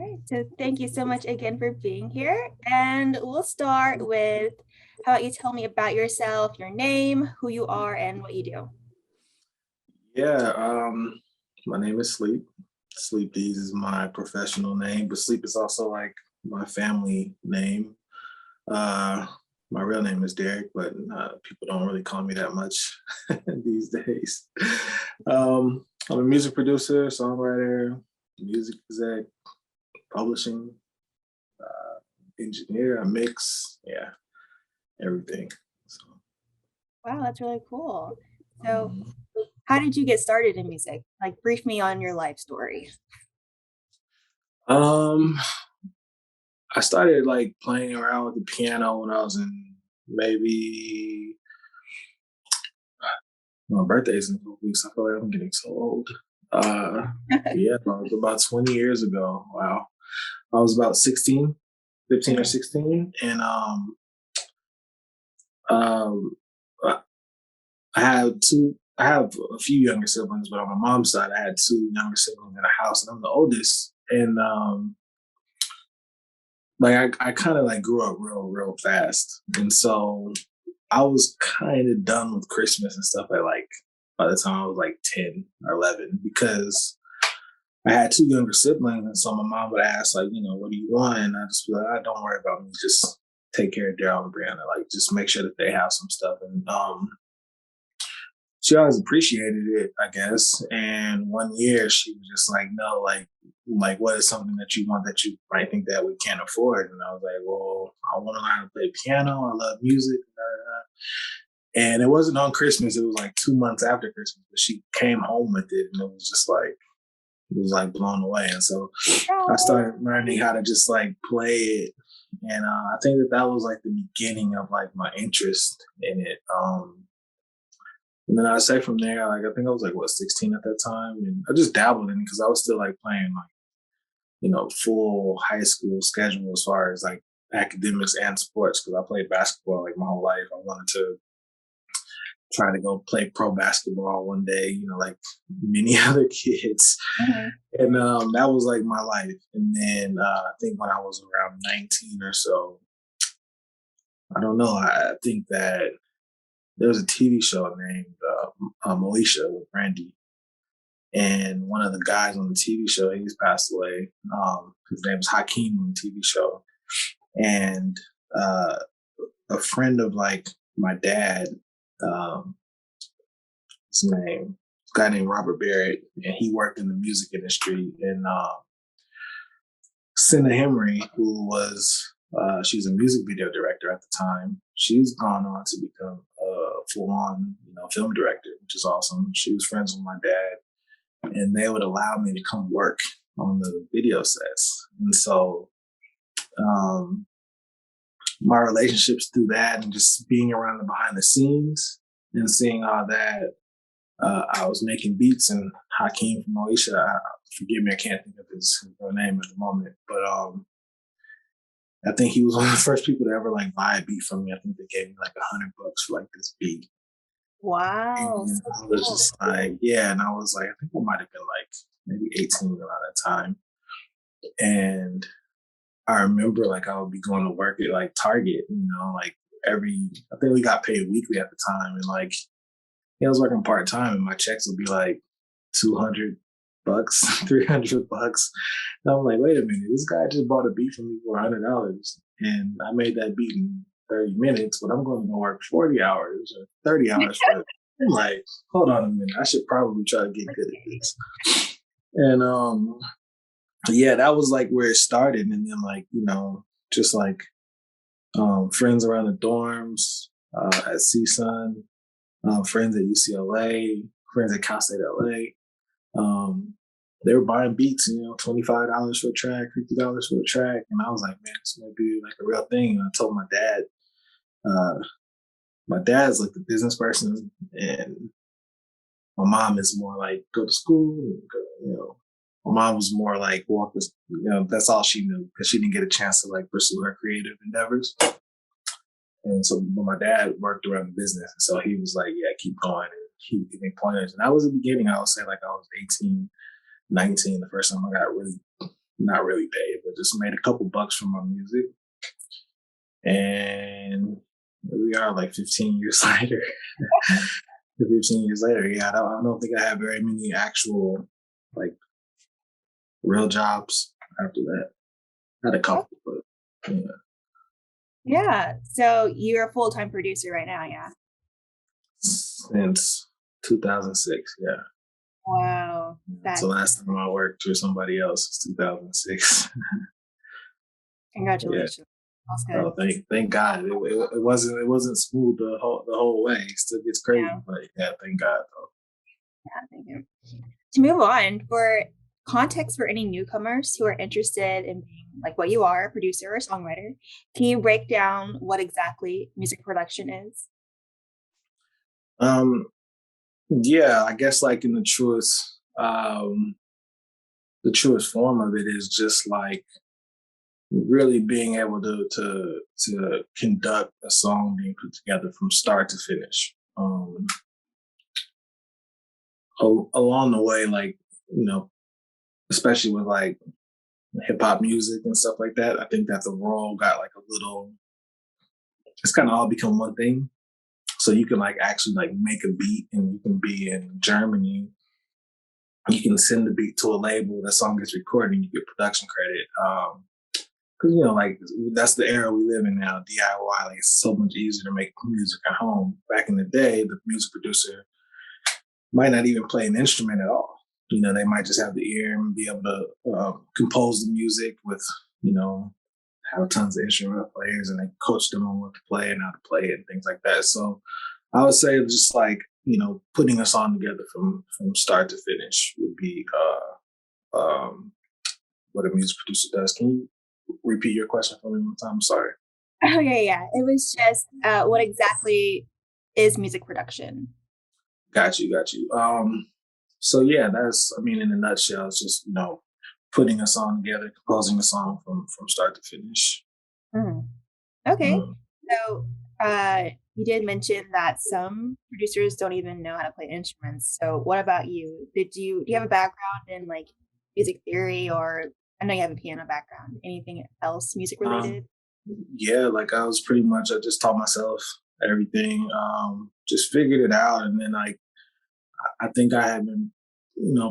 Right. So thank you so much again for being here. And we'll start with how about you tell me about yourself, your name, who you are, and what you do. Yeah, my name is Sleep. Sleep Deez is my professional name, but Sleep is also like my family name. Uh, my real name is Derek, but people don't really call me that much these days. I'm a music producer, songwriter, music exec, publishing, uh, engineer, I mix, yeah, everything. So, Wow, that's really cool. So mm, how did you get started in music? Like brief me on your life story. um, I started like playing around with the piano when I was in maybe my birthday's in 2 weeks. I feel like I'm getting so old. Uh, yeah, about 20 years ago. Wow. I was about 16, 15 or Mhm. 16. And um, I I have a few younger siblings, but on my mom's side, I had two younger siblings in a house, and I'm the oldest. And like I kind of like grew up real fast, and so I was kind of done with Christmas and stuff at like by the time I was like 10 or 11 because I had two younger siblings, and so my mom would ask like, what do you want? And I just be like, don't worry about me, just take care of Daryl and Brianna, like just make sure that they have some stuff. And she always appreciated it, I guess. And one year she was just like, no, like what is something that you want that you might think that we can't afford? And I was like, well, I want to learn how to play piano. I love music. And it wasn't on Christmas. It was like 2 months after Christmas, but she came home with it, and it was like blown away. And so I Oh, started learning how to just like play it. And I think that that was like the beginning of like my interest in it. And then I say from there, like I think I was like 16 at that time, and I just dabbled in it because I was still like playing like full high school schedule as far as like academics and sports because I played basketball like my whole life. I wanted to try to go play pro basketball one day, like many other kids. mhm. And that was like my life. And then I think when I was around 19 or so, I don't know, I think that there was a TV show named Moesha with Randy. And one of the guys on the TV show, he's passed away. His name was Hakeem on the TV show. And uh, a friend of like my dad, um, his name, a guy named Robert Barrett, and he worked in the music industry. And Cinna Henry, who was she's a music video director at the time. She's gone on to become a full-on, film director, which is awesome. She was friends with my dad, and they would allow me to come work on the video sets. And so um, my relationships through that and just being around the behind the scenes and seeing all that, I was making beats, and Hakeem from Moesha, forgive me, I can't think of his real name at the moment, but I think he was one of the first people to ever like buy a beat from me. I think they gave me like $100 for like this beat. Wow, And so I was cool. just like, yeah. And I was like, I think I might have been like maybe 18 around that time. And I remember like I would be going to work at like Target, like I think we got paid weekly at the time. And like, I was working part time and my checks would be like $200, $300. And I'm like, wait a minute, this guy just bought a beat from me for $100, and I made that beat in 30 minutes, but I'm going to go work 40 hours or 30 hours for it. I'm like, hold on a minute, I should probably try to get good at this. And yeah, that was like where it started. And then like, just like friends around the dorms at CSUN, friends at UCLA, friends at Cal State LA. Um, they were buying beats, $25 for a track, $50 for a track. And I was like, man, this might be like a real thing. And I told uh, my dad's like the business person, and my mom is more like go to school, and go. My mom was more like walk this, that's all she knew because she didn't get a chance to like pursue her creative endeavors. And so but my dad worked around the business. And so he was like, yeah, keep going. And he would give me pointers. And that was the beginning. I would say like I was 18, 19, the first time I got really, not really paid, but just made a couple bucks from my music. And here we are like 15 years later. 15 years later, yeah, I don't think I had very many actual like real jobs after that. I had a couple, but yeah. Yeah. So you're a full-time producer right now, yeah? Since 2006, yeah. Wow. That's the last time I worked for somebody else is 2006. Yeah. Congratulations. That's good. Oh, thank God. It wasn't smooth the whole way. It still gets crazy, Yeah. but yeah, thank God though. Yeah, thank you. To move on, for context for any newcomers who are interested in being like what you are, a producer or songwriter, can you break down what exactly music production is? Um, yeah, I guess like in the truest form of it is just like really being able to conduct a song being put together from start to finish. Along the way, like especially with like hip hop music and stuff like that, I think that the role got like a little. It's kind of all become one thing. So you can like actually like make a beat, and you can be in Germany. You can send the beat to a label. The song gets recorded, and you get production credit. Because like that's the era we live in now. DIY, like it's so much easier to make music at home. Back in the day, the music producer might not even play an instrument at all. They might just have the ear and be able to compose the music with, have tons of instrument players, and they coach them on what to play and how to play it and things like that. So I would say just like, putting a song together from start to finish would be what a music producer does. Can you repeat your question for me one time? I'm sorry. Okay, yeah. It was just what exactly is music production? Got you. So yeah, in a nutshell, it's just, putting a song together, composing a song from start to finish. Mm. Okay. Mm. So you did mention that some producers don't even know how to play instruments. So what about you? Do you have a background in like music theory, or I know you have a piano background. Anything else music related? Um, yeah, like I was pretty much, I just taught myself everything, just figured it out. And then like, I think I had been,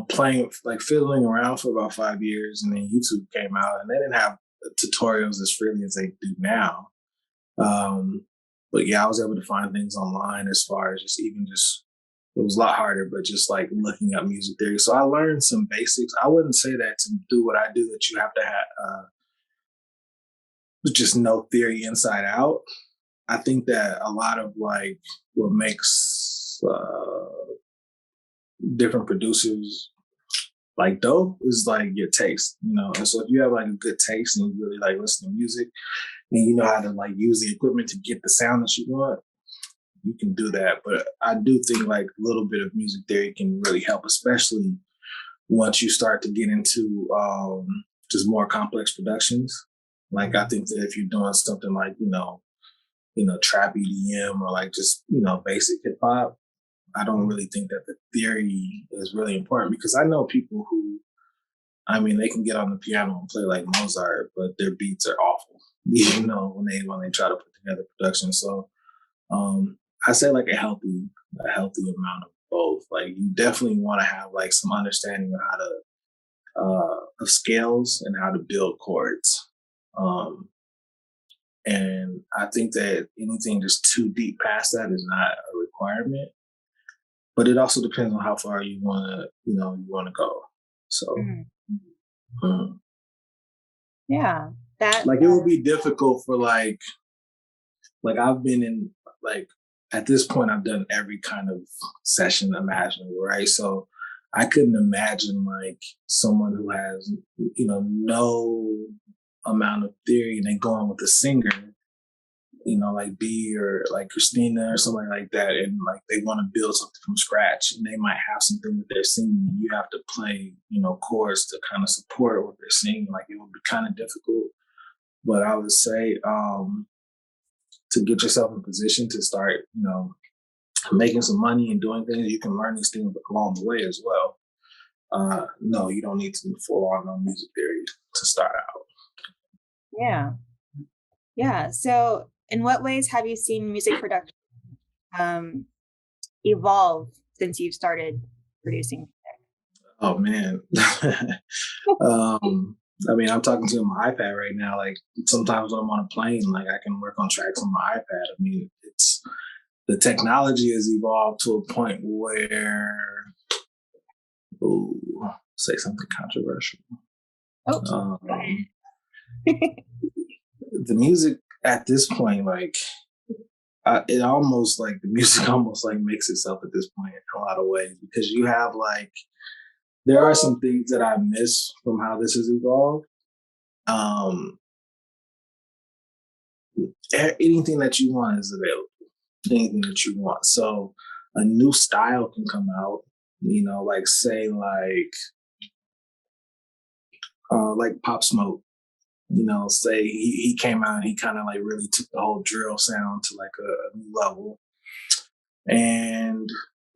playing, like fiddling around for about 5 years, and then YouTube came out, and they didn't have tutorials as freely as they do now. But yeah, I was able to find things online as far as it was a lot harder, but just like looking up music theory. So I learned some basics. I wouldn't say that to do what I do that you have to have just know theory inside out. I think that a lot of like what makes different producers like dope is like your taste. And so if you have like a good taste and you really like listen to music, and you know how to like use the equipment to get the sound that you want, you can do that. But I do think like a little bit of music theory can really help, especially once you start to get into just more complex productions. Like I think that if you're doing something like, trap EDM or like just, basic hip hop, I don't really think that the theory is really important, because I know people who, they can get on the piano and play like Mozart, but their beats are awful, when they try to put together production. So I say like a healthy amount of both. Like you definitely want to have like some understanding of how to of scales and how to build chords. And I think that anything just too deep past that is not a requirement. But it also depends on how far you want to go. So, Mhm. mm. Yeah, that Like it would be difficult for like I've been in like at this point I've done every kind of session imaginable, right? So I couldn't imagine like someone who has no amount of theory and then going with a singer, like B or like Christina or somebody like that, and like they want to build something from scratch, and they might have something that they're singing, and you have to play, chords to kind of support what they're singing. Like it would be kind of difficult. But I would say to get yourself in position to start, making some money and doing things, you can learn these things along the way as well. No, you don't need to be full on music theory. to start out. Yeah. Yeah. So, in what ways have you seen music production um, evolve since you've started producing? Oh man. I mean, I'm talking to you on my iPad right now. Like sometimes when I'm on a plane, like I can work on tracks on my iPad. I mean, it's the technology has evolved to a point where, ooh, say something controversial. Oh, Um, the music at this point, like it almost like the music almost like makes itself at this point in a lot of ways because you have like there are some things that I miss from how this has evolved. Um, Anything that you want is available. Anything that you want. So a new style can come out. You know, like say like Pop Smoke. You know, say he came out and he kind of like really took the whole drill sound to like a new level. And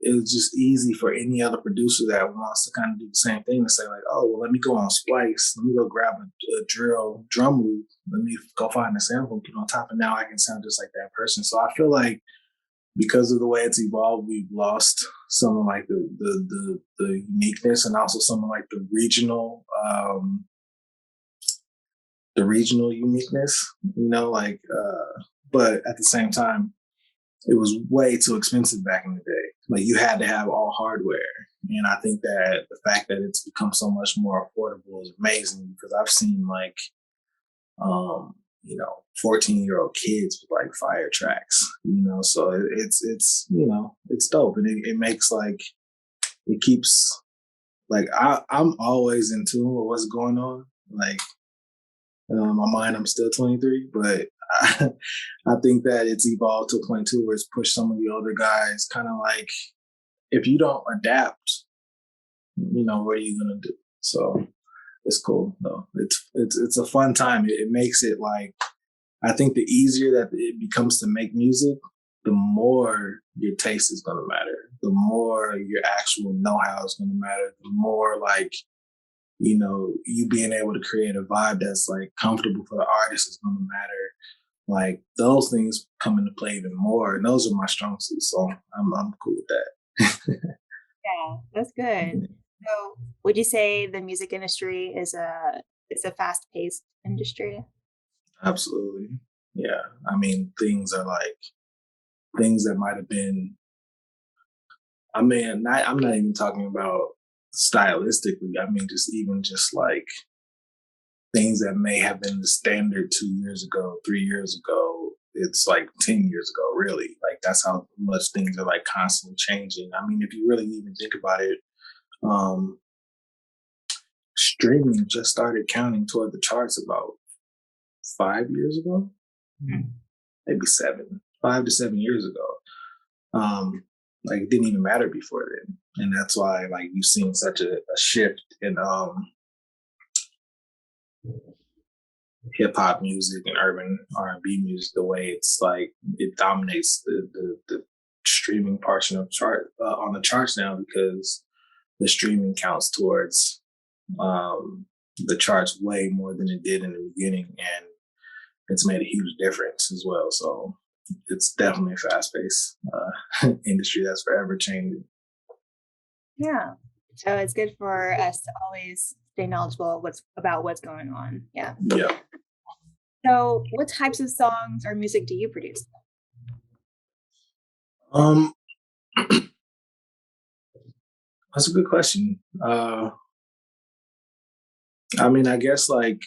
it was just easy for any other producer that wants to kind of do the same thing to say like, oh, well, let me go on Splice, let me go grab a drill drum loop, let me go find a sample, put on top, and now I can sound just like that person. So I feel like because of the way it's evolved, we've lost some of like the uniqueness and also some of like the regional uniqueness, you know, like but at the same time it was way too expensive back in the day. Like you had to have all hardware. And I think that the fact that it's become so much more affordable is amazing because I've seen like, you know, 14-year-old kids with like fire tracks, you know, so it's, you know, it's dope. And it makes like, it keeps like, I'm always in tune with what's going on. Like, my mind, I'm still 23, but I think that it's evolved to a point too where it's pushed some of the older guys kind of like, if you don't adapt, you know, what are you gonna do? So it's cool though. It's a fun time. It makes it like I think the easier that it becomes to make music, the more your taste is gonna matter. The more your actual know-how is gonna matter. The more like you know, you being able to create a vibe that's like comfortable for the artist is going to matter. Like those things come into play even more, and those are my strong suits. So I'm cool with that. yeah, that's good. So, would you say the music industry is a fast paced industry? Absolutely, yeah. I mean, things are like things that might have been. I mean, I'm not even talking about stylistically. I mean, just even just like things that may have been the standard 2 years ago, 3 years ago, it's like 10 years ago, really. Like that's how much things are like constantly changing. I mean, if you really even think about it, um, streaming just started counting toward the charts about 5 years ago, maybe 5 to 7 years ago. Like it didn't even matter before then. And that's why like you've seen such a shift in hip hop music and urban R&B music, the way it's like it dominates the streaming portion of chart on the charts now because the streaming counts towards the charts way more than it did in the beginning, and it's made a huge difference as well. So it's definitely a fast paced industry that's forever changing. Yeah. So it's good for us to always stay knowledgeable what's going on. Yeah. Yeah. So, what types of songs or music do you produce? Um, that's a good question. I mean, I guess like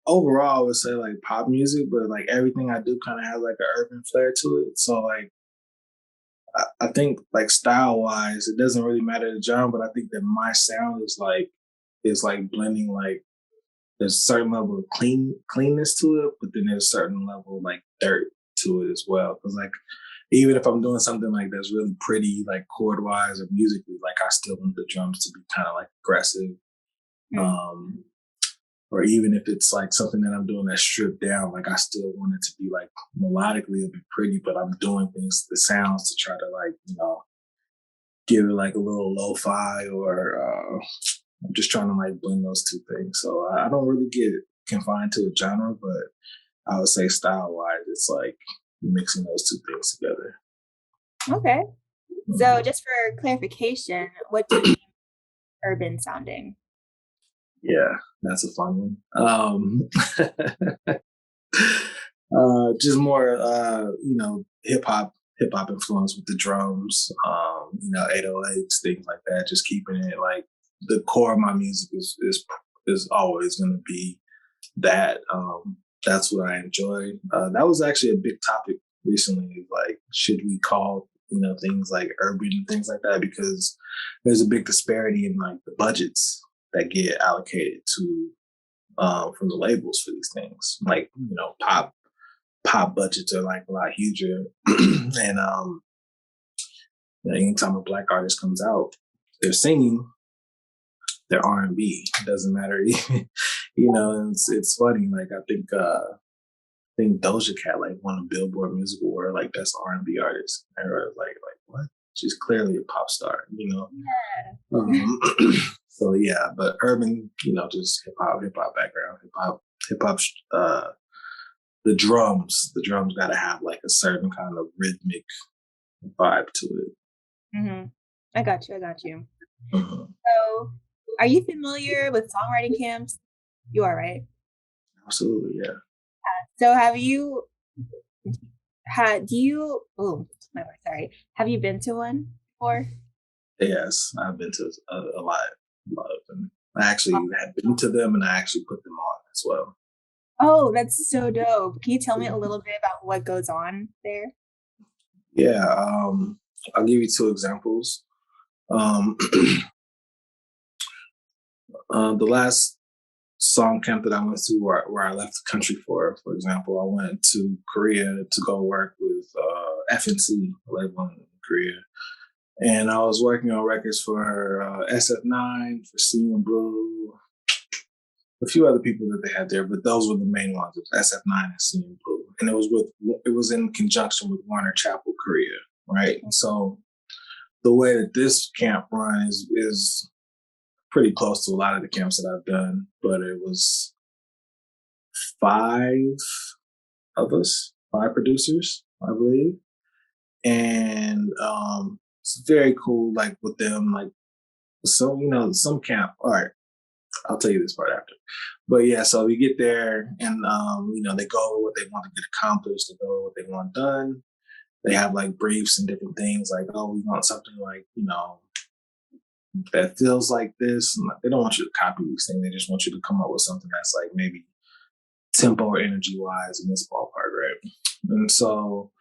overall, I would say like pop music, but like everything I do kind of has like an urban flair to it. So like I think like style wise, it doesn't really matter the genre, but I think that my sound is like blending like there's a certain level of cleanness to it, but then there's a certain level of like dirt to it as well. Because like even if I'm doing something like that's really pretty, like chord wise or musically, like I still want the drums to be kind of like aggressive. Mm. Um, or even if it's like something that I'm doing that's stripped down, like I still want it to be like melodically a bit pretty, but I'm doing things, the sounds to try to like, you know, give it like a little lo-fi or I'm just trying to like blend those two things. So I don't really get confined to a genre, but I would say style wise, it's like mixing those two things together. Okay. So just for clarification, what do you mean urban sounding? Yeah, that's a fun one. Just more, hip hop influence with the drums, 808s, things like that. Just keeping it like the core of my music is always going to be that. That's what I enjoy. That was actually a big topic recently. Like, should we call things like urban and things like that? Because there's a big disparity in like the budgets that get allocated to from the labels for these things. Like pop budgets are like a lot huger, and anytime a black artist comes out, they're singing, they're R&B. It doesn't matter, it's funny. Like I think Doja Cat like won a Billboard Music Award like best R&B artist. And I was like what? She's clearly a pop star, Yeah. So yeah, but urban, just hip hop background, hip hop. The drums got to have like a certain kind of rhythmic vibe to it. Mm-hmm. I got you. Mm-hmm. So, are you familiar with songwriting camps? You are, right? Absolutely, yeah. So, have you oh, my word, sorry. Have you been to one before? Yes, I've been to a lot of them. I actually had been to them, and I actually put them on as well. Oh, that's so dope. Can you tell me a little bit about what goes on there? Yeah, I'll give you two examples. Um, the last song camp that I went to, where I left the country for example, I went to Korea to go work with FNC label in Korea, and I was working on records for SF9, for C and Blue, a few other people that they had there, but those were the main ones. It was SF9 and C and Blue, and it was in conjunction with Warner Chapel Korea, right? So the way that this camp runs is pretty close to a lot of the camps that I've done, but it was 5 of us, 5 producers, I believe. And it's very cool, like with them, like some camp. All right, I'll tell you this part after. But yeah, so we get there and they go over what they want to get accomplished, they go over what they want done. They have like briefs and different things like, oh, we want something like, that feels like this. And they don't want you to copy these things. They just want you to come up with something that's like maybe tempo or energy wise in this ballpark, right? And so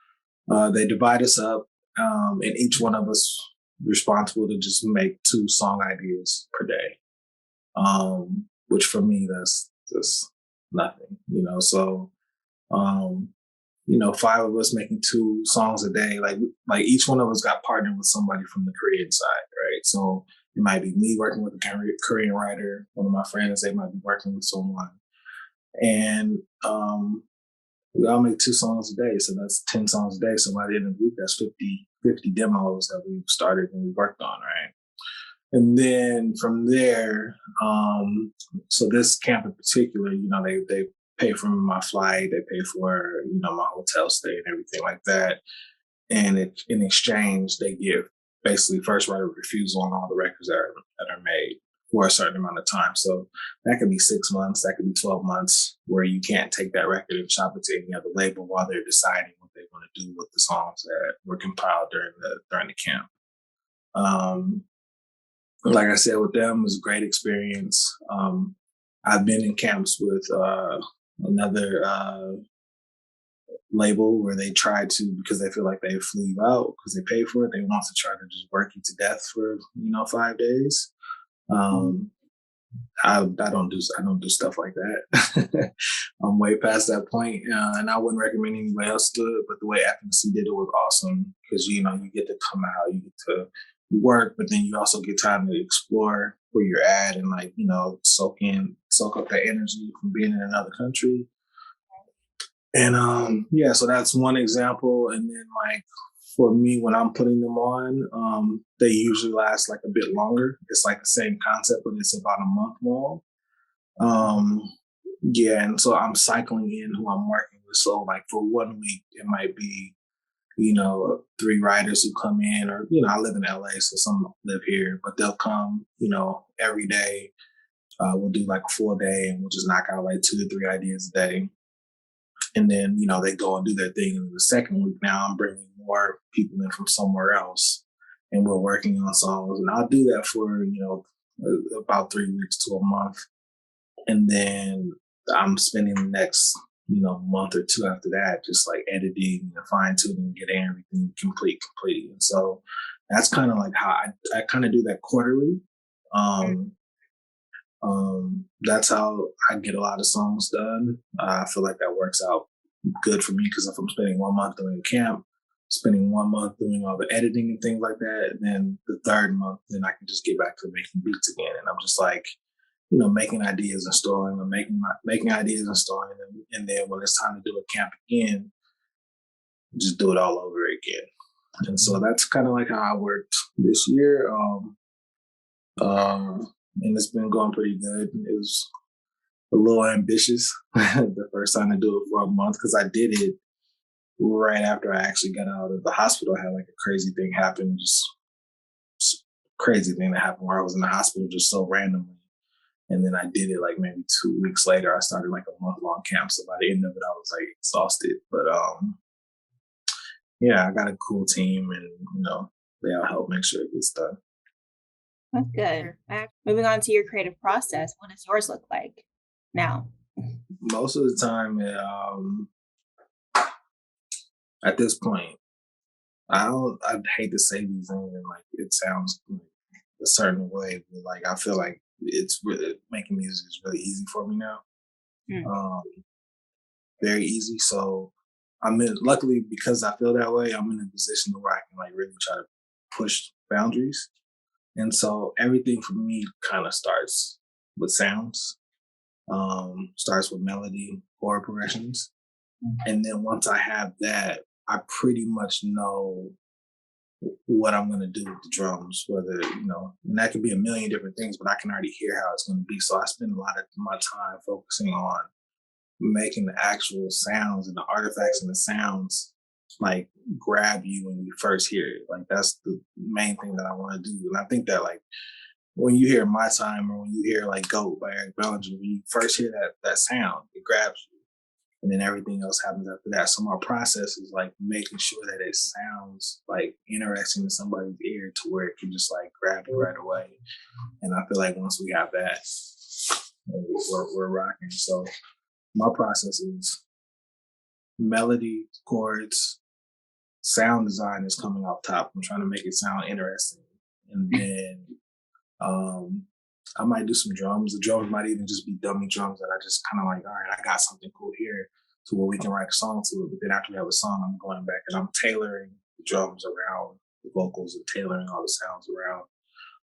they divide us up, and each one of us responsible to just make 2 song ideas per day. Which for me, that's just nothing, So, 5 of us making 2 songs a day, like each one of us got partnered with somebody from the Korean side, right? So it might be me working with a Korean writer, one of my friends, they might be working with someone. And we all make 2 songs a day. So that's 10 songs a day. So by the end of the week, that's 50 demos that we started and we worked on, right? And then from there, so this camp in particular, they pay for my flight, they pay for, my hotel stay and everything like that. And in exchange, they give basically first right of refusal on all the records that are made for a certain amount of time. So that could be 6 months, that could be 12 months, where you can't take that record and shop it to any other label while they're deciding what they want to do with the songs that were compiled during the camp. Like I said, with them, it was a great experience. I've been in camps with another label where they try to, because they feel like they flew you out because they pay for it, they want to try to just work you to death for 5 days. I don't do stuff like that. I'm way past that point, and I wouldn't recommend anybody else to do it. But the way FNC did it was awesome because you get to come out, you get to work, but then you also get time to explore where you're at and soak up that energy from being in another country. And so that's one example. And then like for me, when I'm putting them on, they usually last like a bit longer. It's like the same concept, but it's about a month long. Yeah, and so I'm cycling in who I'm working with. So like for 1 week, it might be, 3 writers who come in, or, I live in LA, so some live here, but they'll come, every day. We'll do like a full day and we'll just knock out like 2 to 3 ideas a day. And then, they go and do their thing. And the second week now, I'm bringing more people in from somewhere else and we're working on songs. And I'll do that for, about 3 weeks to a month. And then I'm spending the next, month or two after that, just like editing and fine tuning, getting everything complete. And so that's kind of like how I kind of do that quarterly. That's how I get a lot of songs done. I feel like that works out good for me because if I'm spending 1 month doing camp, spending 1 month doing all the editing and things like that, and then the third month, then I can just get back to making beats again. And I'm just like, making ideas and storing them, making ideas and storing them. And then when it's time to do a camp again, just do it all over again. And so that's kind of like how I worked this year. And it's been going pretty good. It was a little ambitious the first time to do it for a month because I did it right after I actually got out of the hospital. I had like a crazy thing happen, just crazy thing that happened where I was in the hospital just so randomly. And then I did it like maybe 2 weeks later. I started like a month-long camp. So by the end of it, I was like exhausted. But yeah, I got a cool team and, they all help make sure it gets done. That's good. Moving on to your creative process, what does yours look like now? Most of the time, at this point, I'd hate to say these things and like it sounds like a certain way, but like I feel like it's really making music is really easy for me now. Very easy. So luckily because I feel that way, I'm in a position where I can like really try to push boundaries. And so everything for me kind of starts with sounds, starts with melody, chord progressions. And then once I have that, I pretty much know what I'm going to do with the drums, whether, and that could be a million different things, but I can already hear how it's going to be. So I spend a lot of my time focusing on making the actual sounds and the artifacts and the sounds like grab you when you first hear it. Like that's the main thing that I want to do. And I think that like when you hear My Time or when you hear like G.O.A.T by Eric Bellinger, when you first hear that sound, it grabs you. And then everything else happens after that. So my process is like making sure that it sounds like interesting to somebody's ear to where it can just like grab you right away. And I feel like once we have that, we're rocking. So my process is melody, chords, sound design is coming off top. I'm trying to make it sound interesting. And then I might do some drums. The drums might even just be dummy drums that I just kind of like, all right, I got something cool here to where we can write a song to it. But then after we have a song, I'm going back and I'm tailoring the drums around the vocals and tailoring all the sounds around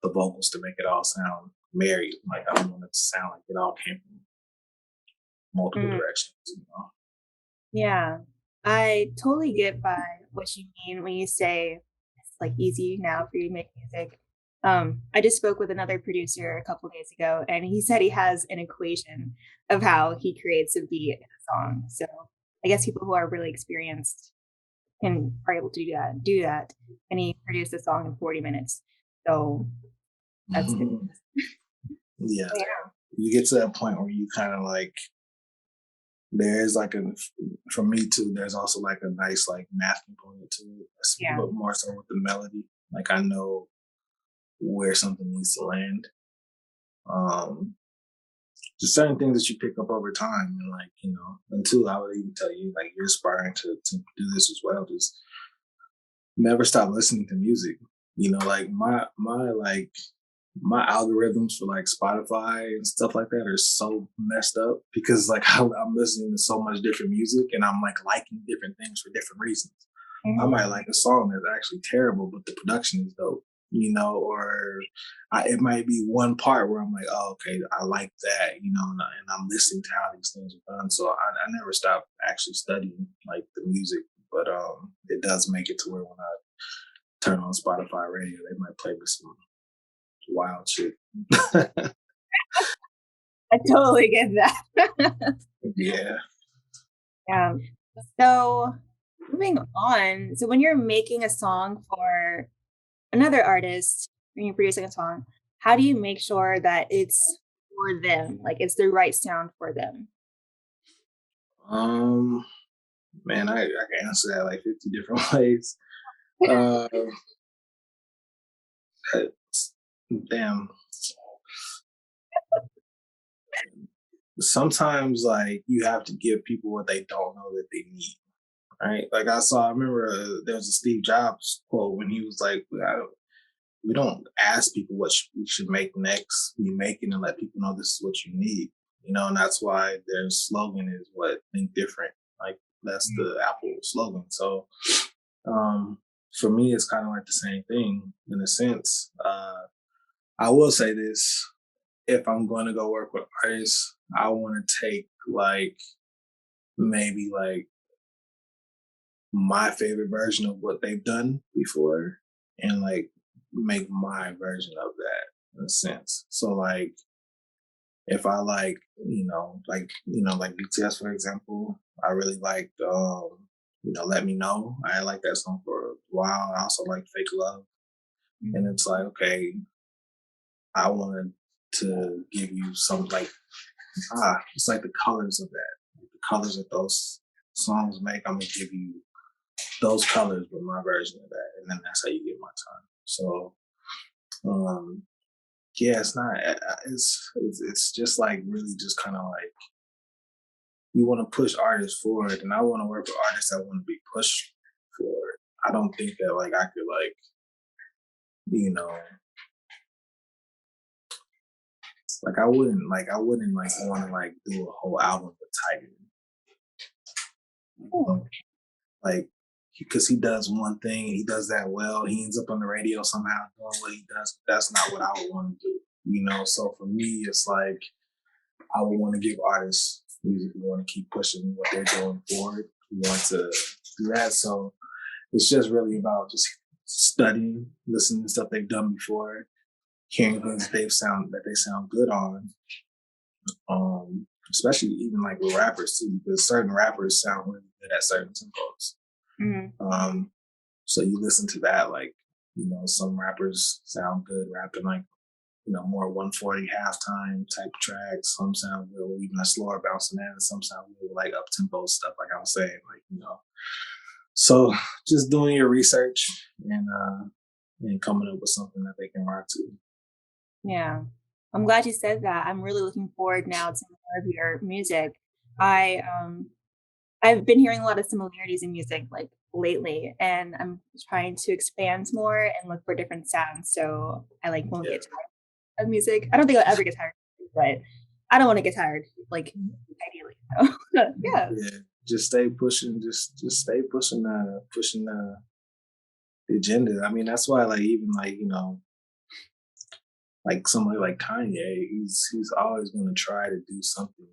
the vocals to make it all sound married. Like I don't want it to sound like it all came from multiple directions, Yeah, I totally get by what you mean when you say it's like easy now for you to make music. I just spoke with another producer a couple days ago, and he said he has an equation of how he creates a beat in a song. So I guess people who are really experienced are able to do that. And he produced a song in 40 minutes. So that's good. Yeah. You get to that point where you kind of like, there's like for me too, there's also like a nice like math component to it, but more so with the melody. Like I know where something needs to land. Just certain things that you pick up over time, and like until I would even tell you like you're aspiring to do this as well. Just never stop listening to music. Like my algorithms for like Spotify and stuff like that are so messed up because like I'm listening to so much different music and I'm like liking different things for different reasons. I might like a song that's actually terrible, but the production is dope, or it might be one part where I'm like, oh, okay, I like that, and I'm listening to how these things are done. So I never stop actually studying like the music, but it does make it to where when I turn on Spotify radio, they might play me some wild shit. I totally get that. Yeah. Yeah. So moving on. So when you're making a song for another artist, when you're producing a song, how do you make sure that it's for them? Like it's the right sound for them? Um, Man, I can answer that like 50 different ways. Uh, that's- Damn. Sometimes like you have to give people what they don't know that they need, right? Like I remember there was a Steve Jobs quote when he was like, we don't ask people what we should make next. We make it and let people know this is what you need, and that's why their slogan is what think different. Like that's the Apple slogan. So um, for me, it's kind of like the same thing in a sense. I will say this: if I'm going to go work with artists, I want to take like maybe like my favorite version of what they've done before and like make my version of that in a sense. So like if I like, like BTS for example, I really liked Let Me Know. I like that song for a while. I also like Fake Love. And it's like, okay, I wanted to give you some like it's like the colors of that. The colors that those songs make, I'm gonna give you those colors with my version of that, and then that's how you get my time. So, um, yeah, it's not. It's just like really just kind of like you want to push artists forward, and I want to work with artists that want to be pushed forward. I don't think that like I could you know I wouldn't like want to like do a whole album with Tiger. Oh, Like because he does one thing, he does that well, he ends up on the radio somehow doing what he does. That's not what I would want to do. So for me, it's like I would want to give artists music who want to keep pushing what they're doing forward, who want to do that. So it's just really about just studying, listening to stuff they've done before, hearing things that they sound good on. Especially even like with rappers too, because certain rappers sound really good at certain tempos. mhm. So you listen to that, like, some rappers sound good rapping like, more 140 halftime type tracks. Some sound good with even a slower bouncing in, and some sound good with like up tempo stuff, like I was saying, like. So just doing your research and coming up with something that they can rock to. Yeah. I'm glad you said that. I'm really looking forward now to more of your music. I I've been hearing a lot of similarities in music like lately, and I'm trying to expand more and look for different sounds. So I like won't Yeah. get tired of music. I don't think I'll ever get tired, but I don't want to get tired. Like ideally, so. Yeah. Yeah. Just stay pushing, just stay pushing the agenda. I mean, that's why like even like, like somebody like Kanye, he's always gonna try to do something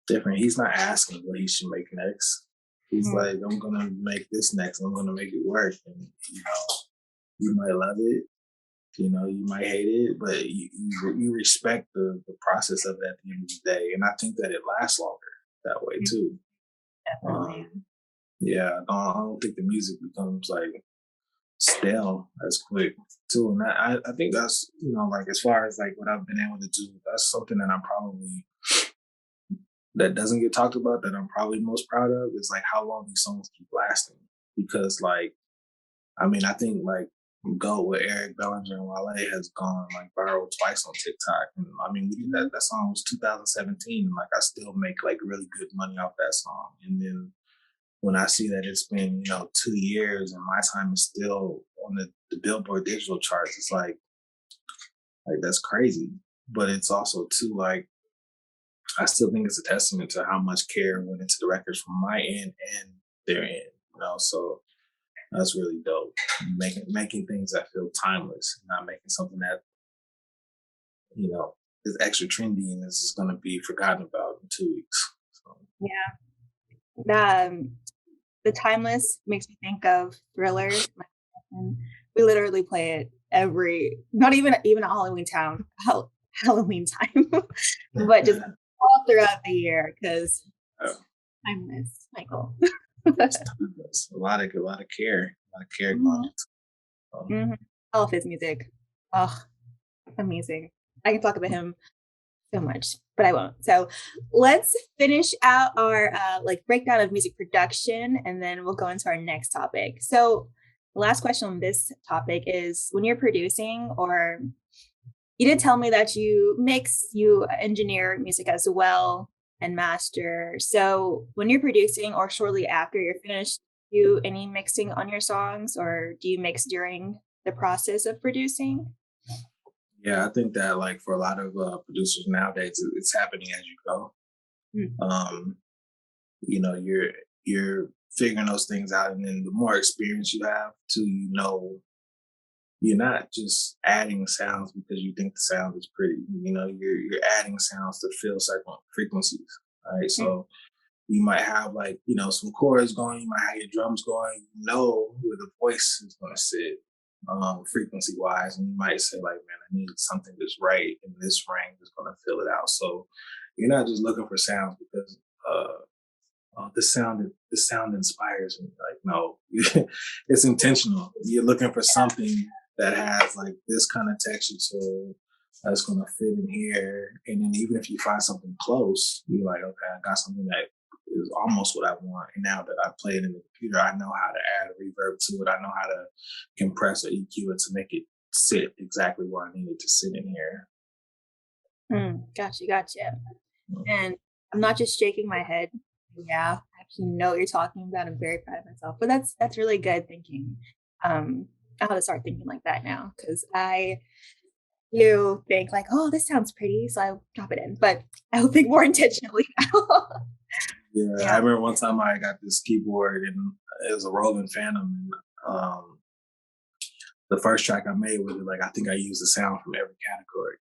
different. He's not asking what he should make next. He's Mhm. like, I'm gonna make this next. I'm gonna make it work. And you might love it. You might hate it, but you respect the process of it at the end of the day. And I think that it lasts longer that way too. Definitely. Um, yeah, I don't think the music becomes like stale as quick too. And I think that's like as far as like what I've been able to do, that's something that I'm probably that doesn't get talked about that I'm probably most proud of is like how long these songs keep lasting. Because like I mean I think like Go with Eric Bellinger and Wale has gone like viral twice on TikTok. And I mean we did that song was 2017 and like I still make like really good money off that song. And then when I see that it's been, 2 years and my time is still on the Billboard digital charts, it's like that's crazy. But it's also too like I still think it's a testament to how much care went into the records from my end and their end. So that's really dope. Making things that feel timeless, not making something that, is extra trendy and is just gonna be forgotten about in 2 weeks. So Yeah. The timeless makes me think of Thriller. and we literally play it not even at Halloween Town, Halloween time, but just all throughout the year because Uh, I miss Michael. it's a lot of care, going Mhm, into it. mhm. All of his music. Oh, amazing. I can talk about him so much, but I won't. So let's finish out our like breakdown of music production and then we'll go into our next topic. So the last question on this topic is when you're producing or you did tell me that you mix, you engineer music as well and master. So when you're producing or shortly after you're finished, do you any mixing on your songs or do you mix during the process of producing? Yeah, I think that like for a lot of producers nowadays, it's happening as you go. Mm, Um, you know, you're figuring those things out, and then the more experience you have, to you're not just adding sounds because you think the sound is pretty. You know, you're adding sounds to fill certain frequencies. All right, mm, so you might have like some chords going, you might have your drums going, where the voice is going to sit frequency wise, and you might say like, man, I need something that's right in this range that's going to fill it out. So you're not just looking for sounds because the sound inspires me. Like, no, it's intentional. You're looking for something that has like this kind of texture to that's going to fit in here. And then even if you find something close, you're like, okay, I got something that is almost what I want. And now that I play it in the computer, I know how to add a reverb to it. I know how to compress or EQ it to make it sit exactly where I need it to sit in here. gotcha, gotcha. Mm. And I'm not just shaking my head. Yeah, I actually know what you're talking about. I'm very proud of myself. But that's really good thinking. I have to start thinking like that now because I do think like, oh, this sounds pretty, so I drop it in. But I'll think more intentionally now. Yeah, I Yeah. remember one time I got this keyboard and it was a Roland Phantom. And the first track I made was like I think I used the sound from every category.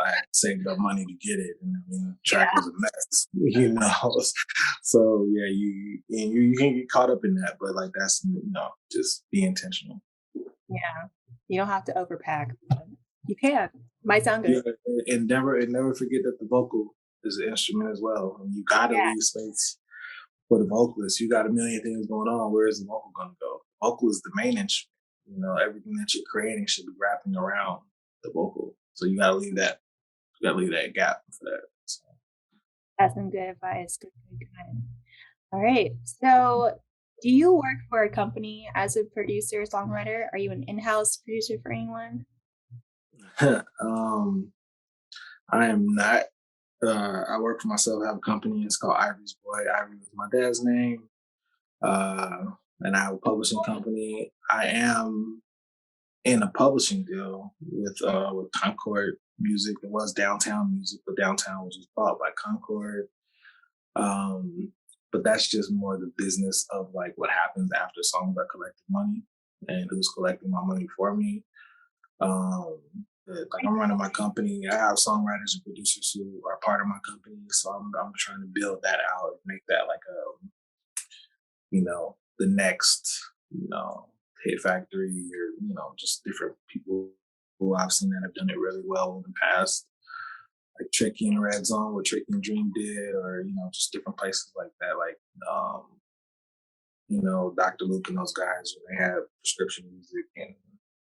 I had saved up money to get it, and I mean the track Yeah. was a mess, So yeah, you can get caught up in that, but like that's just be intentional. Yeah. You don't have to overpack. But you can. Might sound Yeah, good. and never forget that the vocal is an instrument as well. And you got to Yeah. leave space for the vocalist. You got a million things going on. Where is the vocal going to go? Vocal is the main instrument. Everything that you're creating should be wrapping around the vocal. So you got to leave that. You got to leave that gap for that. So, That's some good advice. Good, good, good. All right. So, do you work for a company as a producer, songwriter? Are you an in-house producer for anyone? um, I am not. I work for myself. I have a company. It's called Ivory's Boy. Ivory is my dad's name. Uh, and I have a publishing company. I am in a publishing deal with Concord Music. It was Downtown Music, but Downtown was just bought by Concord. Um, but that's just more the business of like what happens after songs are collecting money and who's collecting my money for me. Um, like I'm running my company. I have songwriters and producers who are part of my company, so I'm trying to build that out, make that like the next, hit factory or, just different people who I've seen that have done it really well in the past. Like Tricky and Red Zone, what Tricky and Dream did, or, just different places like that. Like, Dr. Luke and those guys, when they have prescription music and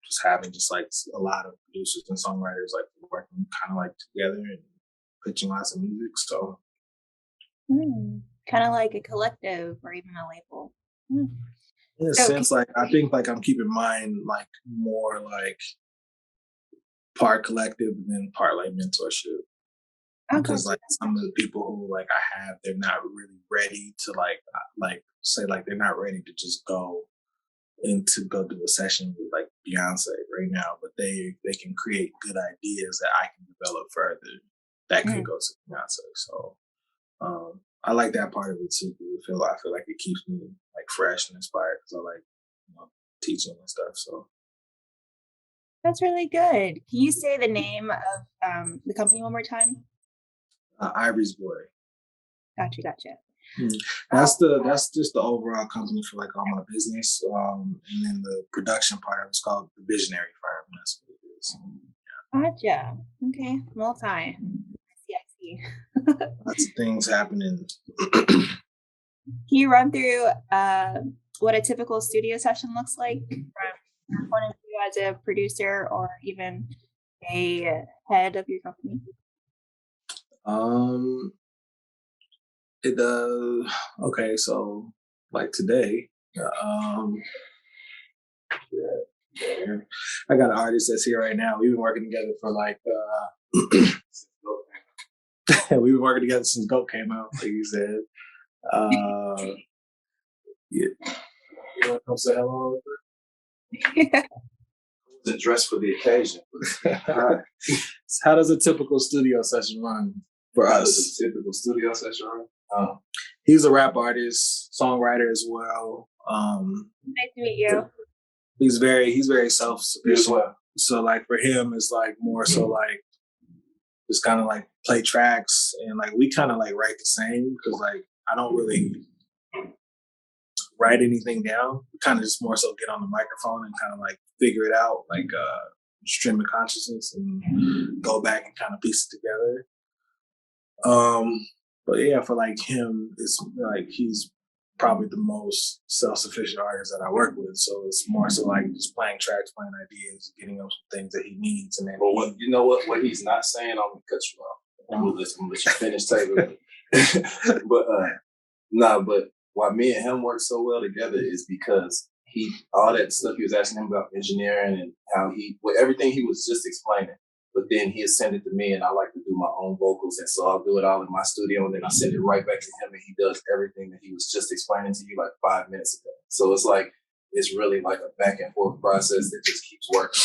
just having just like a lot of producers and songwriters like working kind of like together and pitching lots of music. So Kind of like a collective or even a label. Mm. in a So, sense, like I think like I'm keeping mine like more like part collective and then part like mentorship oh, because gotcha. like some of the people who like I have, they're not really ready to like say like they're not ready to just go and to go do a session with like Beyonce right now, but they can create good ideas that I can develop further that could Mm, go to Beyonce. So I like that part of it too. I feel like it keeps me like fresh and inspired because I like teaching and stuff. So that's really good. Can you say the name of the company one more time? Ivory's Boy. Gotcha, gotcha. Mm. That's just the overall company for like all my business. And then the production part of it's called the Visionary Firm. That's what it is. Gotcha. Okay. Multi. I see. I see. Lots of things happening. Can you run through what a typical studio session looks like from your point of view as a producer or even a head of your company? Um, it okay, so like today, yeah, I got an artist that's here right now. We've been working together for like we've been working together since G.O.A.T came out, like you said. Yeah, you want to come say hello? The dress for the occasion. How does a typical studio session run for us? A typical studio session run? He's a rap artist, songwriter as well. Nice to meet you. He's very self-sufficient. Well. So like for him, it's like more so like just kind of like play tracks and like we kind of like write the same because like I don't really write anything down. We kind of just more so get on the microphone and kind of like figure it out, like stream of consciousness and go back and kind of piece it together. But yeah, for like him, it's like he's probably the most self-sufficient artist that I work with. So it's more so like just playing tracks, playing ideas, getting him some things that he needs. And then but what you know what he's not saying, I'm gonna cut you off. I'm gonna let you finish Taylor. But why me and him work so well together is because all that stuff he was asking him about engineering and how everything he was just explaining. But then he'll send it to me and I like to do my own vocals. And so I'll do it all in my studio and then I send it right back to him and he does everything that he was just explaining to you like 5 minutes ago. So it's like, it's really like a back and forth process that just keeps working.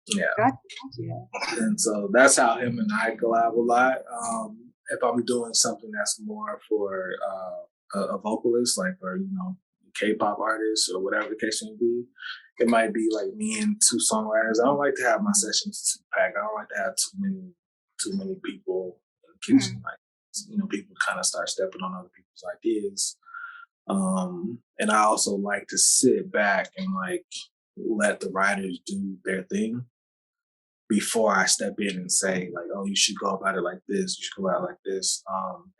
Yeah. Gotcha. And so that's how him and I collab a lot. If I'm doing something that's more for a vocalist, like for, you know, K-pop artists or whatever the case may be, it might be like me and two songwriters. I don't like to have my sessions too packed. I don't like to have too many people in the kitchen. Like, you know, people kind of start stepping on other people's ideas. And I also like to sit back and like let the writers do their thing before I step in and say like, oh, you should go about it like this. You should go about it like this.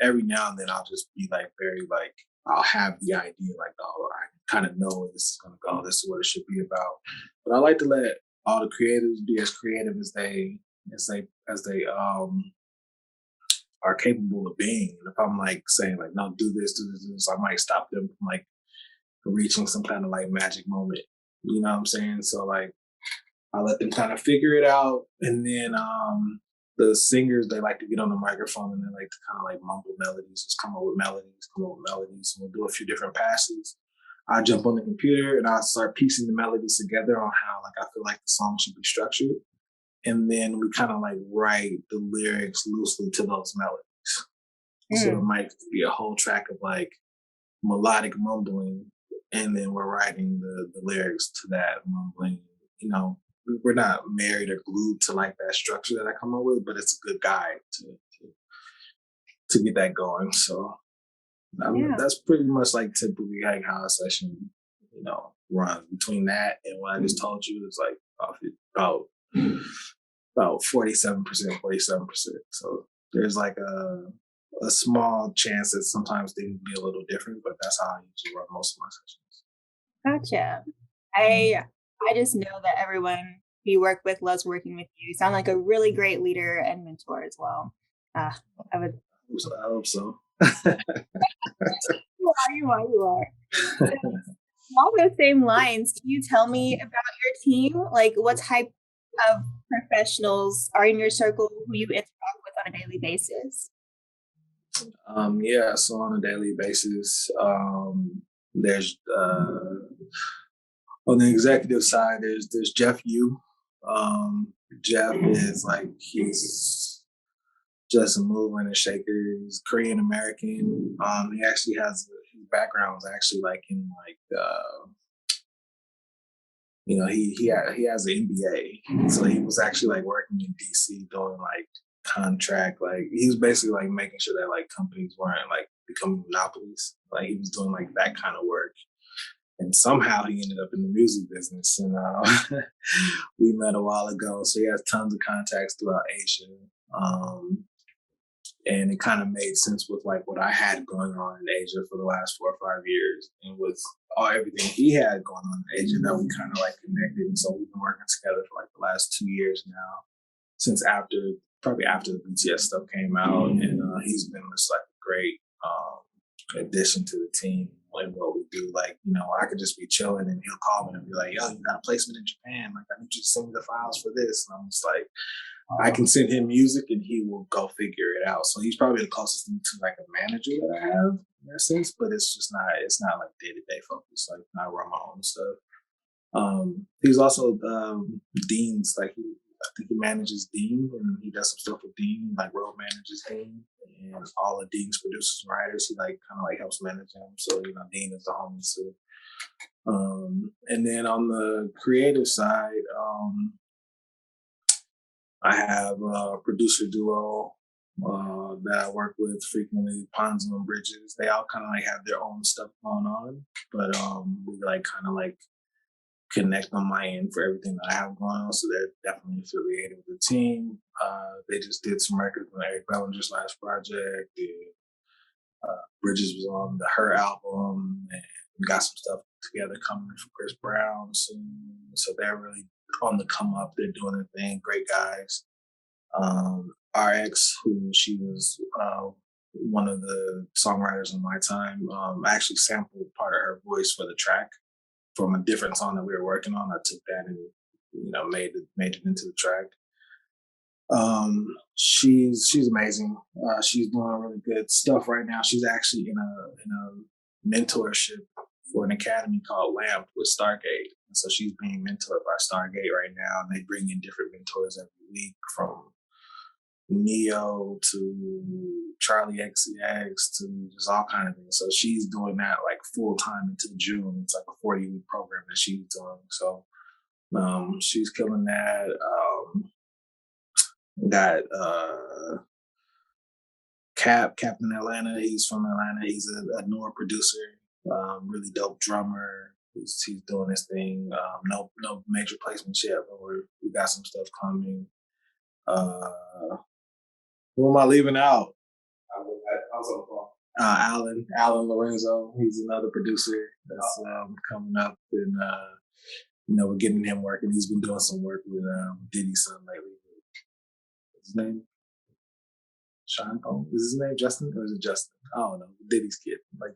Every now and then I'll just be like very like, I'll have the idea like, oh, I kind of know where this is going to go. This is what it should be about. But I like to let all the creatives be as creative as they are capable of being. And if I'm like saying like, no, do this, I might stop them from like reaching some kind of like magic moment. You know what I'm saying? So like, I let them kind of figure it out. And then the singers, they like to get on the microphone and they like to kind of like mumble melodies, just come up with melodies. And we'll do a few different passes. I jump on the computer and I start piecing the melodies together on how like I feel like the song should be structured. And then we kind of like write the lyrics loosely to those melodies. So it might be a whole track of like melodic mumbling, and then we're writing the lyrics to that mumbling. You know, we're not married or glued to like that structure that I come up with, but it's a good guide to get that going. So that's pretty much like typically like how a session, you know, runs. Between that and what I just told you, it's like about 47%. So there's like a small chance that sometimes they would be a little different, but that's how I usually run most of my sessions. Gotcha. I just know that everyone you work with loves working with you. You sound like a really great leader and mentor as well. I hope so. You are. Along those same lines, can you tell me about your team? Like, what type of professionals are in your circle who you interact with on a daily basis? Yeah, so on a daily basis, there's on the executive side, there's Jeff Yu. Jeff is like, he's just a mover and a shaker. He's Korean American. He actually has his background is actually like in like you know, he has an MBA, so he was actually like working in DC doing like contract. Like he was basically like making sure that like companies weren't like becoming monopolies. Like he was doing like that kind of work. And somehow he ended up in the music business. And we met a while ago. So he has tons of contacts throughout Asia. And it kind of made sense with like what I had going on in Asia for the last 4 or 5 years, and with everything he had going on in Asia, that we kind of like connected. And so we've been working together for like the last 2 years now, since probably after the BTS stuff came out, and he's been just like a great addition to the team and what we do. Like, I could just be chilling and he'll call me and be like, "Yo, you got a placement in Japan? Like, I need you to send me the files for this." And I'm just like, I can send him music and he will go figure it out. So he's probably the closest thing to like a manager that I have in that sense, but it's not like day-to-day focus. Like I run my own stuff. He's also Dean's, like I think he manages Dean, and he does some stuff with Dean, like road manages Dean, and all of Dean's producers and writers, he like kind of like helps manage them. So, Dean is the homie too. And then on the creative side, I have a producer duo that I work with frequently, Ponzo and Bridges. They all kind of like have their own stuff going on, but we like kind of like connect on my end for everything that I have going on. So they're definitely affiliated with the team. They just did some records on Eric Bellinger's last project. Bridges was on her album, and we got some stuff together coming from Chris Brown soon. So they're really on the come up. They're doing their thing. Great guys. RX, who she was one of the songwriters in my time, I actually sampled part of her voice for the track from a different song that we were working on. I took that and made it into the track. She's amazing. She's doing really good stuff right now. She's actually in a mentorship for an academy called LAMP with Stargate. And so she's being mentored by Stargate right now, and they bring in different mentors every week, from Neo to Charlie XCX to just all kind of things. So she's doing that like full time until June. It's like a 40-week program that she's doing. So she's killing that. Got Captain Atlanta. He's from Atlanta. He's a newer producer, really dope drummer. He's doing his thing. No major placements yet, but we got some stuff coming. Who am I leaving out? Alan Lorenzo. He's another producer that's coming up, and we're getting him working. He's been doing some work with Diddy's son lately. What's his name? Sean Paul. Is his name Justin, or is it Justin? I don't know. Diddy's kid, like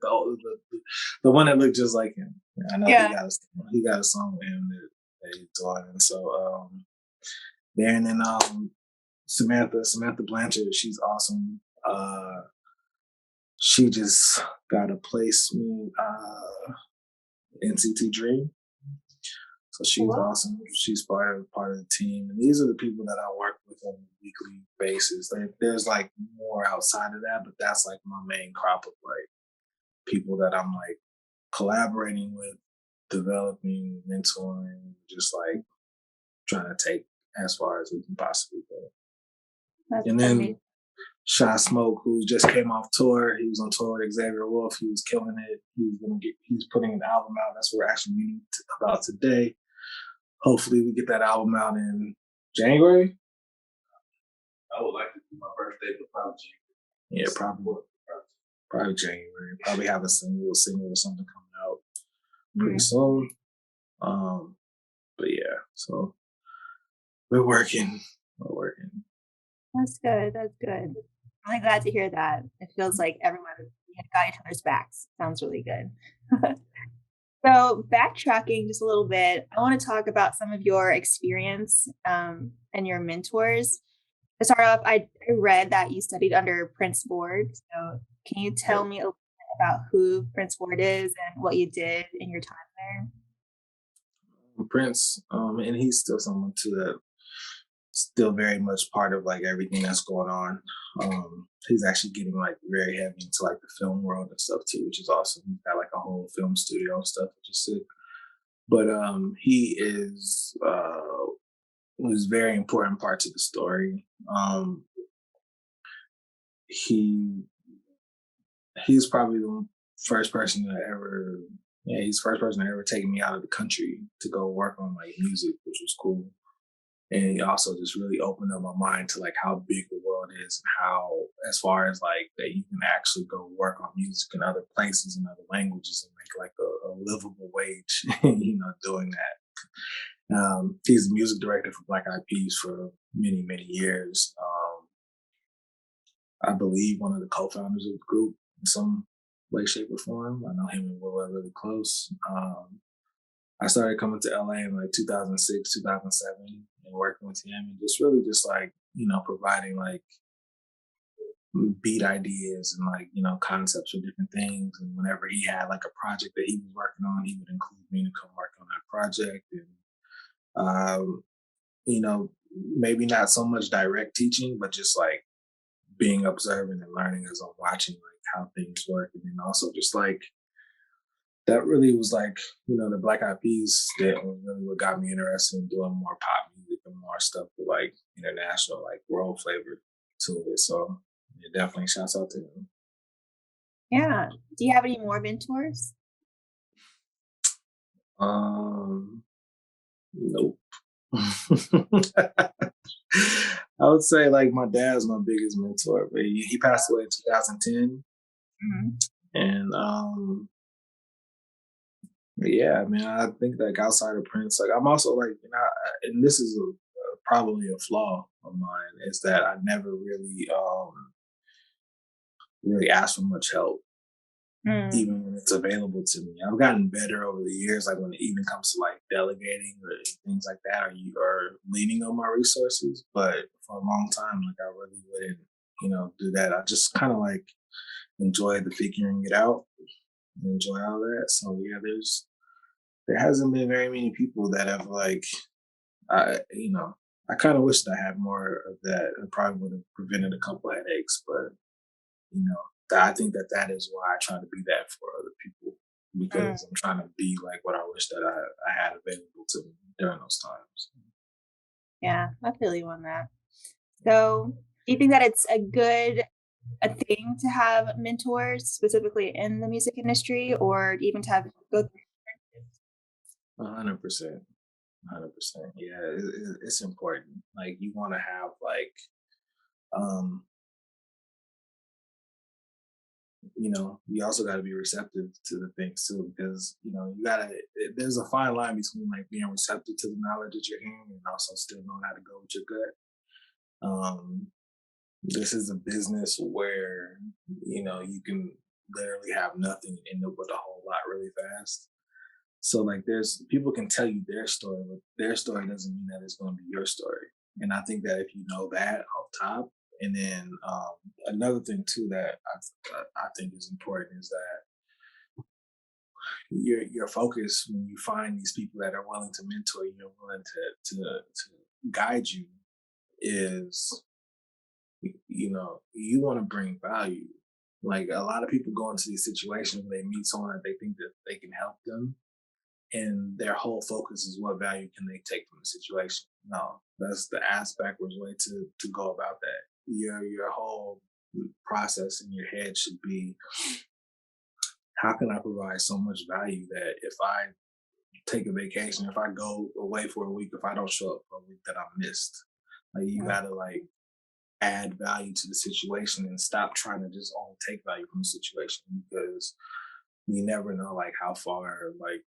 the one that looked just like him. I know he got a song with him that he's doing, and so there. And then Samantha Blanchard, she's awesome. She just got a placement NCT Dream. So she's awesome. She's part of the team. And these are the people that I work with on a weekly basis. There's like more outside of that, but that's like my main crop of like people that I'm like collaborating with, developing, mentoring, just like trying to take as far as we can possibly go. That's and then amazing. Shy Smoke, who just came off tour. He was on tour with Xavier Wolf. He was killing it. He's putting an album out. That's what we're actually meeting about today. Hopefully we get that album out in January. I would like to do my birthday, but probably January. Yeah, probably January. Probably have a single or something coming out pretty soon. But yeah, so we're working. That's good. I'm really glad to hear that. It feels like everyone got each other's backs. Sounds really good. So backtracking just a little bit, I want to talk about some of your experience and your mentors. To start off, I read that you studied under Prince Ward. So can you tell me a little bit about who Prince Ward is and what you did in your time there? Prince, and he's still someone too that still very much part of like everything that's going on. He's actually getting like very heavy into like the film world and stuff too, which is awesome. He's got like a whole film studio and stuff, which is sick. But he was very important part to the story. he he's probably the first person to ever yeah, he's the first person to ever take me out of the country to go work on like music, which was cool. And he also just really opened up my mind to like how big the world is and how, as far as like that you can actually go work on music in other places and other languages and make like a livable wage, doing that. He's the music director for Black Eyed Peas for many, many years. I believe one of the co-founders of the group in some way, shape, or form. I know him and Will are really close. I started coming to LA in like 2006, 2007 and working with him and just really just like, providing like beat ideas and like, concepts for different things. And whenever he had like a project that he was working on, he would include me to come work on that project. And, you know, maybe not so much direct teaching, but just like being observant and learning as I'm watching like how things work. And then also just like that really was like, the Black Eyed Peas that was really what got me interested in doing more pop music and more stuff with like international, like world flavor to it. So yeah, definitely shouts out to him. Yeah. Do you have any more mentors? Nope. I would say like my dad's my biggest mentor, but he passed away in 2010. Mm-hmm. And yeah, man, I think like outside of Prince, like I'm also like, and this is probably a flaw of mine, is that I never really asked for much help, Mm. even when it's available to me. I've gotten better over the years, like when it even comes to like delegating or things like that, or leaning on my resources. But for a long time, like I really wouldn't, do that. I just kind of like enjoy the figuring it out and enjoy all that. So yeah, there hasn't been very many people that have like I kind of wish that I had more of that. It probably would have prevented a couple headaches, but you know, I think that is why I try to be that for other people, Mm. because I'm trying to be like what I wish that I had available to me during those times. Yeah, I feel you on that. So, do you think that it's a thing to have mentors specifically in the music industry, or even to have go through? 100%, 100%. Yeah, it's important. Like you want to have like, um, you also got to be receptive to the things too, because there's a fine line between like being receptive to the knowledge that you're hearing and also still knowing how to go with your gut. This is a business where you can literally have nothing and end up with a whole lot really fast. So like there's people can tell you their story, but their story doesn't mean that it's going to be your story. And I think that if you know that off top, and then another thing too that I think is important is that your focus when you find these people that are willing to mentor you, willing to guide you, is you want to bring value. Like a lot of people go into these situations where they meet someone that they think that they can help them, and their whole focus is what value can they take from the situation. No, that's the ass backwards way to go about that. Your whole process in your head should be, how can I provide so much value that if I take a vacation, if I go away for a week, if I don't show up for a week, that I'm missed. Like you Mm. gotta like add value to the situation and stop trying to just only take value from the situation, because you never know like how far like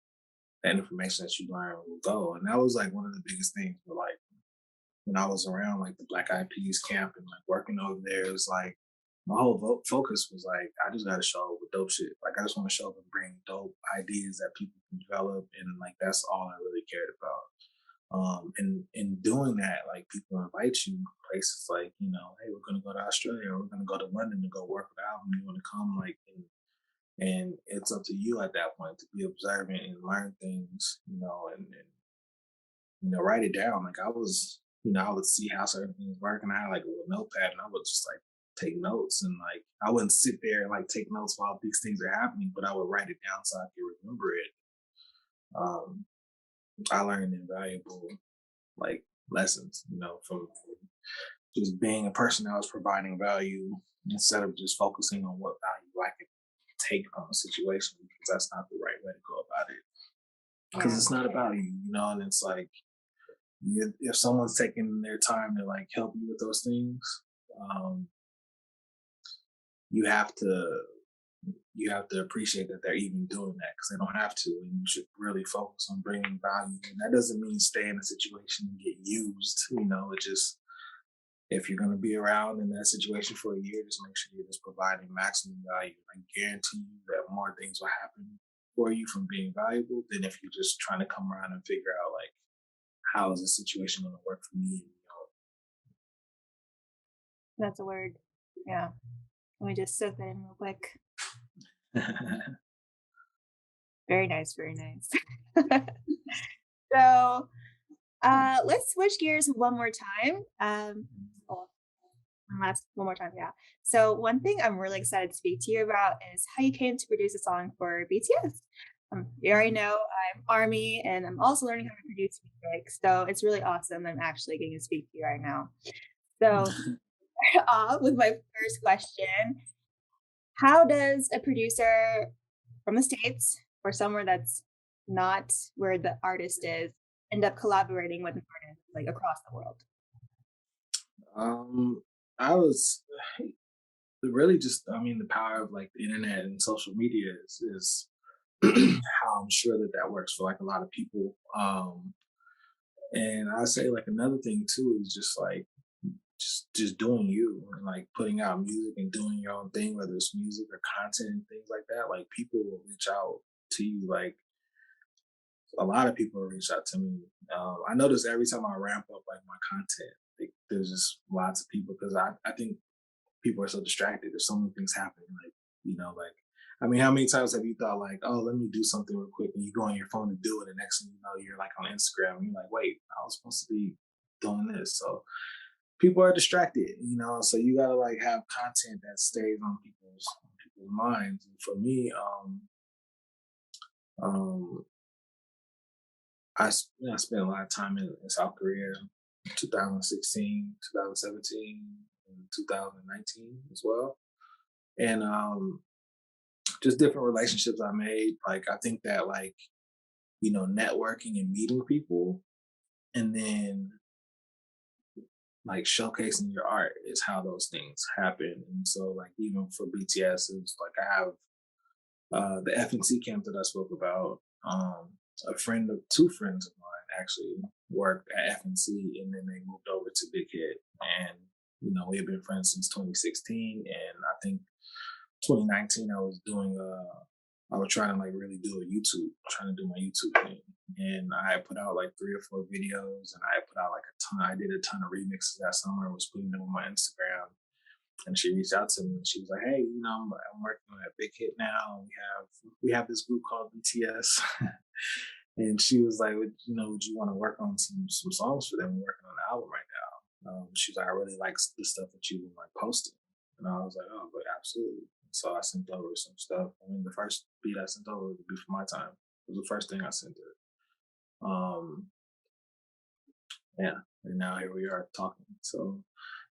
that information that you learn will go. And that was like one of the biggest things. But like when I was around like the Black Eyed Peas camp and like working over there, it was like my whole focus was like, I just got to show up with dope shit. Like I just want to show up and bring dope ideas that people can develop, and like that's all I really cared about. And in doing that, like people invite you places like, hey, we're gonna go to Australia, or we're gonna go to London to go work with Album. You want to come, like, and it's up to you at that point to be observant and learn things, and write it down. Like I would see how certain things work, and I had like a little notepad, and I would just like take notes, and like I wouldn't sit there and like take notes while these things are happening, but I would write it down so I could remember it. Um, I learned invaluable like lessons, from just being a person that was providing value instead of just focusing on what value I can take from a situation, because that's not the right way to go about it. Because Yeah. it's not about you, you know, and it's like if someone's taking their time to like help you with those things, um, you have to appreciate that they're even doing that, because they don't have to, and you should really focus on bringing value. And that doesn't mean stay in a situation and get used, you know. It just, if you're going to be around in that situation for a year, just make sure you're just providing maximum value. I guarantee you that more things will happen for you from being valuable than if you're just trying to come around and figure out like, how is this situation going to work for me? That's a word. Yeah. Let me just soak that in real quick. You know? Very nice, very nice. So let's switch gears one more time. Oh, one more time, yeah. So one thing I'm really excited to speak to you about is how you came to produce a song for BTS. You already know I'm Army, and I'm also learning how to produce music. So it's really awesome. I'm actually getting to speak to you right now. So off with my first question: how does a producer from the States or somewhere that's not where the artist is end up collaborating with an artist like across the world? um, I was really just, I mean, the power of like the internet and social media is how I'm sure that that works for like a lot of people. And I say like another thing too is just like just doing you and like putting out music and doing your own thing, whether it's music or content and things like that. Like people will reach out to you. Like a lot of people will reach out to me. I notice every time I ramp up like my content, like, there's just lots of people, because I think people are so distracted. There's so many things happening. Like, you know, like, I mean, how many times have you thought like, oh, let me do something real quick, and you go on your phone to do it, and next thing you know, you're like on Instagram, and you're like, wait, I was supposed to be doing this. So people are distracted, you know. So you gotta like have content that stays on people's minds. And for me, um, I spent a lot of time in South Korea, 2016, 2017, and 2019 as well, and just different relationships I made. Like I think that like, you know, networking and meeting people, and then like showcasing your art is how those things happen. And so like even for BTS, it's like I have the FNC camp that I spoke about. A friend of two friends of mine actually worked at FNC, and then they moved over to Big Hit, and you know we have been friends since 2016, and I think 2019 I was trying to like really do a YouTube, trying to do my YouTube thing. And I put out like 3 or 4 videos, and I put out like a ton. I did a ton of remixes that summer. Was putting them on my Instagram, and she reached out to me, and she was like, "Hey, you know, I'm working on a Big Hit now. We have this group called BTS." And she was like, "You know, would you want to work on some songs for them? We're working on an album right now." She was like, "I really like the stuff that you've been like posting," and I was like, "Oh, but absolutely." So I sent over some stuff. I mean, the first beat I sent over was Before My Time. It was the first thing I sent her. Yeah, and now here we are talking. So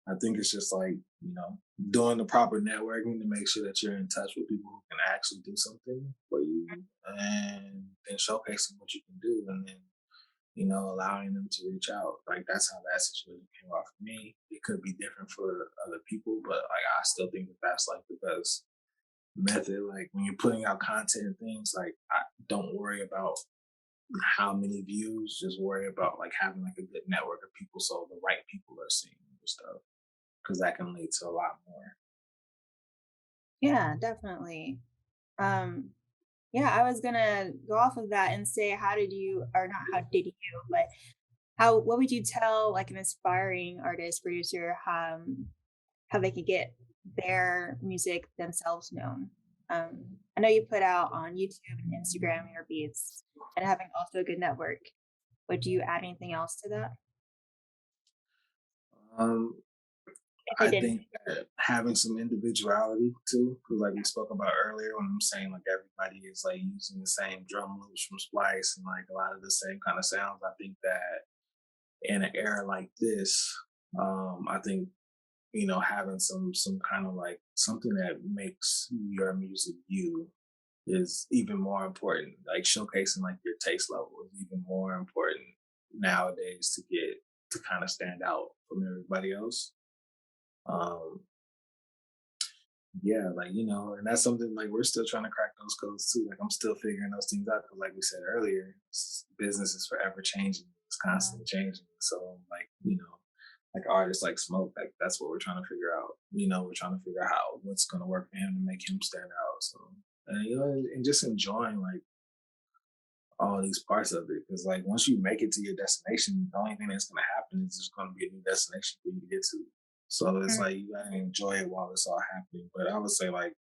I think it's just like, you know, doing the proper networking to make sure that you're in touch with people who can actually do something for you, and then showcasing what you can do, and then, you know, allowing them to reach out. Like that's how that situation came out for me. It could be different for other people, but like I still think that that's like the best method. Like when you're putting out content and things, like I don't worry about how many views, just worry about like having like a good network of people, so the right people are seeing your stuff, because that can lead to a lot more. Yeah, definitely. Um, yeah, I was gonna go off of that and say, how did you, or not how did you, but what would you tell like an aspiring artist, producer, how they could get their music themselves known? I know you put out on YouTube and Instagram your beats and having also a good network. Would you add anything else to that? Um, If you I didn't. think that having some individuality too, because like we spoke about earlier, when I'm saying like everybody is like using the same drum loops from Splice and like a lot of the same kind of sounds. I think that in an era like this, I think, you know, having some kind of like something that makes your music you is even more important. Like showcasing like your taste level is even more important nowadays to get to kind of stand out from everybody else. Um, yeah, like and that's something like we're still trying to crack those codes too. Like I'm still figuring those things out because, like we said earlier, business is forever changing. It's constantly changing. So, like like artists like Smoke, like that's what we're trying to figure out. We're trying to figure out how what's going to work for him to make him stand out. So, and and just enjoying like all these parts of it because like once you make it to your destination, the only thing that's going to happen is there's going to be a new destination for you to get to. So it's Mm. like you gotta enjoy it while it's all happening. But I would say like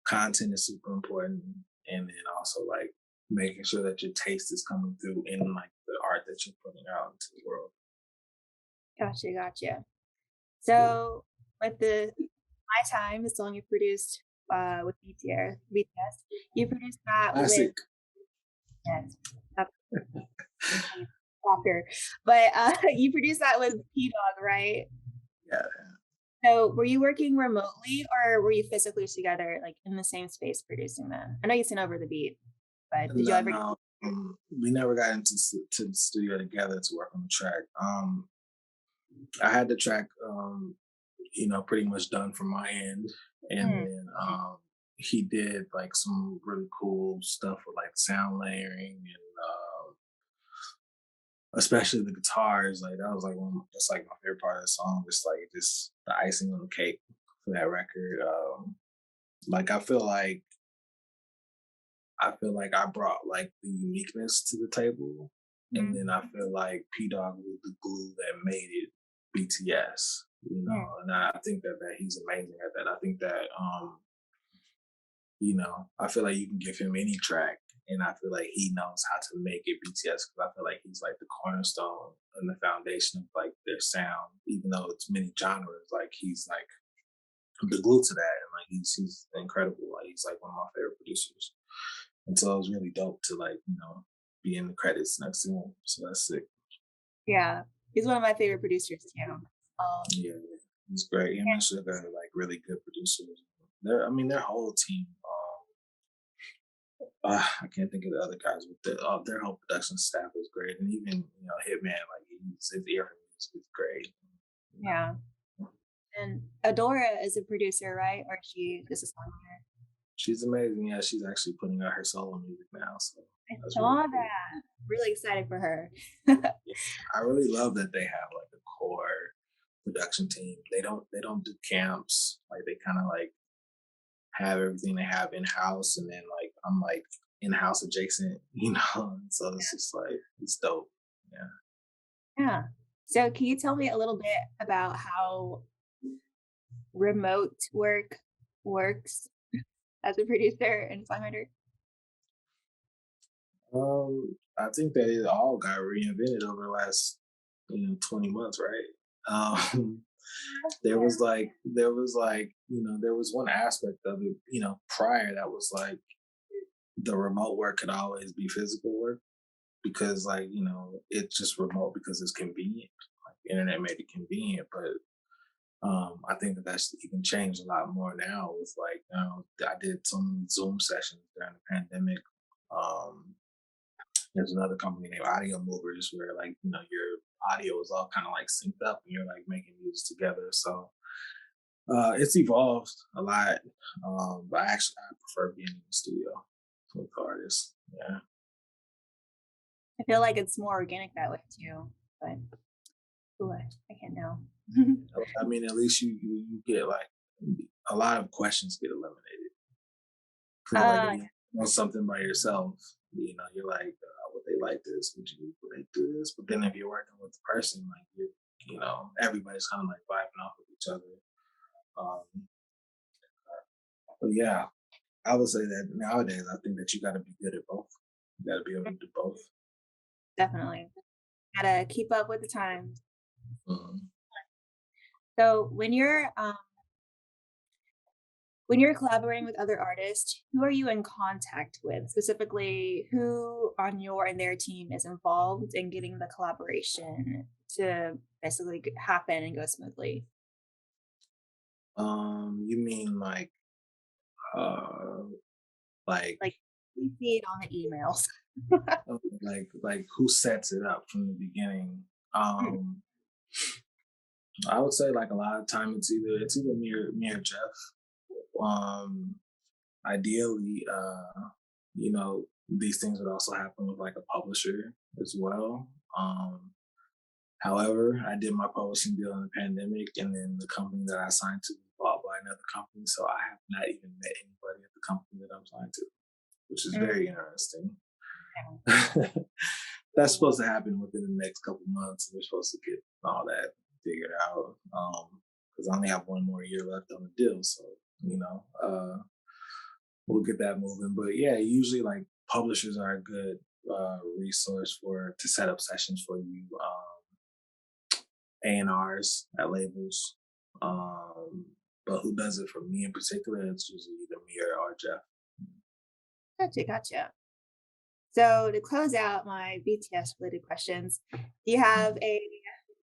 content is super important, and then also like making sure that your taste is coming through in like the art that you're putting out into the world. Gotcha, gotcha. Yeah. So with the My Time, the song you produced with BTS, you produced that with Classic. yes, that's soccer. But you produced that with P Dog, right? Yeah. So were you working remotely or were you physically together, like in the same space producing that? I know you sent over the beat, but did you No, ever no, we never got into to the studio together to work on the track. I had the track, pretty much done from my end, and mm, then he did like some really cool stuff with like sound layering and especially the guitars. Like that was like that's like my favorite part of the song. Just the icing on the cake for that record. Like I feel like I brought like the uniqueness to the table, and mm, then I feel like P Dog was the glue that made it BTS. mm, And I think that he's amazing at that. I think that I feel like you can give him any track, and I feel like he knows how to make it BTS because I feel like he's like the cornerstone and the foundation of like their sound. Even though it's many genres, like he's like the glue to that, and like he's incredible. Like he's like one of my favorite producers, and so it was really dope to like be in the credits next to him. So that's sick. yeah. He's one of my favorite producers too. Yeah, he's great. Him and Sugar are like really good producers. I mean, their whole team. I can't think of the other guys, but their whole production staff is great, and even Hitman, like his ear for music is great. You Yeah. know, And Adora is a producer, right? Or she is a songwriter. she's amazing. Yeah, she's actually putting out her solo music now, so I that's really saw cool. that. Really excited for her. Yeah. I really love that they have like a core production team. They don't do camps. Like they kind of like have everything they have in house, and then like I'm like in house adjacent, So it's just like it's dope. Yeah. Yeah. So can you tell me a little bit about how remote work works as a producer and songwriter? I think that it all got reinvented over the last 20 months, right? There was one aspect of it, prior that was like the remote work could always be physical work because like, it's just remote because it's convenient. Like the internet made it convenient, but I think that that's even changed a lot more now with like, I did some Zoom sessions during the pandemic. Um, there's another company named Audio Movers where like, your audio is all kind of like synced up and you're like making music together. So it's evolved a lot. But I prefer being in the studio with artists. Yeah. I feel like it's more organic that way too. But ooh, I can't know. I mean, at least you get like a lot of questions get eliminated. Cause like if uh you know something by yourself, you're like, would they like this? Would they do this? But then if you're working with the person, like everybody's kind of like vibing off of each other. Um, but yeah, I would say that nowadays I think that you got to be good at both. You got to be able to do both. Definitely. Gotta keep up with the times. Mhm. So when you're collaborating with other artists, who are you in contact with? Specifically, who on your and their team is involved in getting the collaboration to basically happen and go smoothly? You mean uh, like, Like we see it on the emails. like who sets it up from the beginning? Mm, I would say like a lot of time it's either me or Jeff. Um, Ideally, these things would also happen with like a publisher as well. However, I did my publishing deal in the pandemic, and then the company that I signed to was bought by another company. So I have not even met anybody at the company that I'm signed to, which is mm, very interesting. yeah. That's supposed to happen within the next couple months. We're supposed to get all that figured out because I only have one more year left on the deal. So we'll get that moving. But yeah, usually like publishers are a good resource to set up sessions for you. A&Rs at labels. But who does it for me in particular? It's usually either me or Jeff. Gotcha, gotcha. So to close out my BTS related questions, do you have a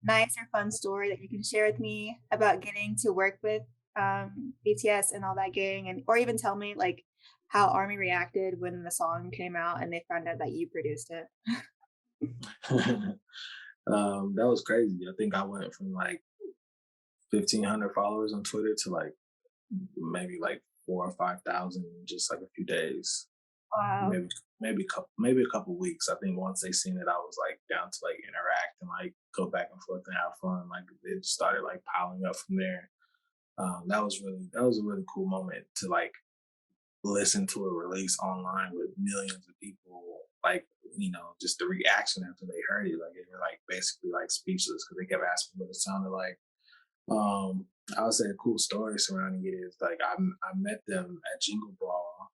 nice or fun story that you can share with me about getting to work with BTS and all that gang, and or even tell me like how Army reacted when the song came out and they found out that you produced it? That was crazy. I think I went from like 1,500 followers on Twitter to like maybe like 4 or 5,000 in just like a few days. Wow. Maybe a couple weeks. I think once they seen it, I was like down to like interact and like go back and forth and have fun. Like it started like piling up from there. That was a really cool moment to like listen to a release online with millions of people. Like just the reaction after they heard it. Like they were like basically like speechless because they kept asking what it sounded like. Um, I would say a cool story surrounding it is like I met them at Jingle Ball.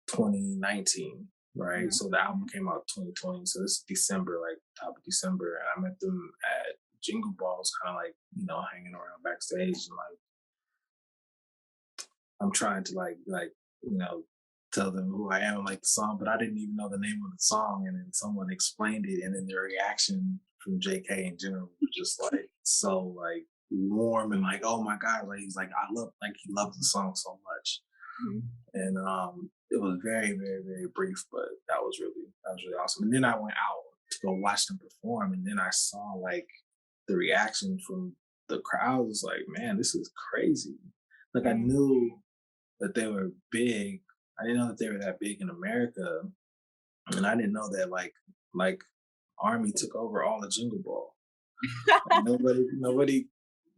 2019, right? Mhm. So the album came out 2020. So this is December, like top of December. And I met them at Jingle Balls, kind of like, hanging around backstage. And like, I'm trying to tell them who I am and like the song, but I didn't even know the name of the song. And then someone explained it. And then the reaction from JK in general was just like so like warm and like, oh my God, like he's like, he loves the song so much. Mhm. And it was very, very, very brief, but that was really awesome. And then I went out to go watch them perform, and then I saw like the reaction from the crowd. I was like, man, this is crazy. Like I Mhm. knew that they were big. I didn't know that they were that big in America, and I didn't know that like Army took over all the Jingle Ball. Like nobody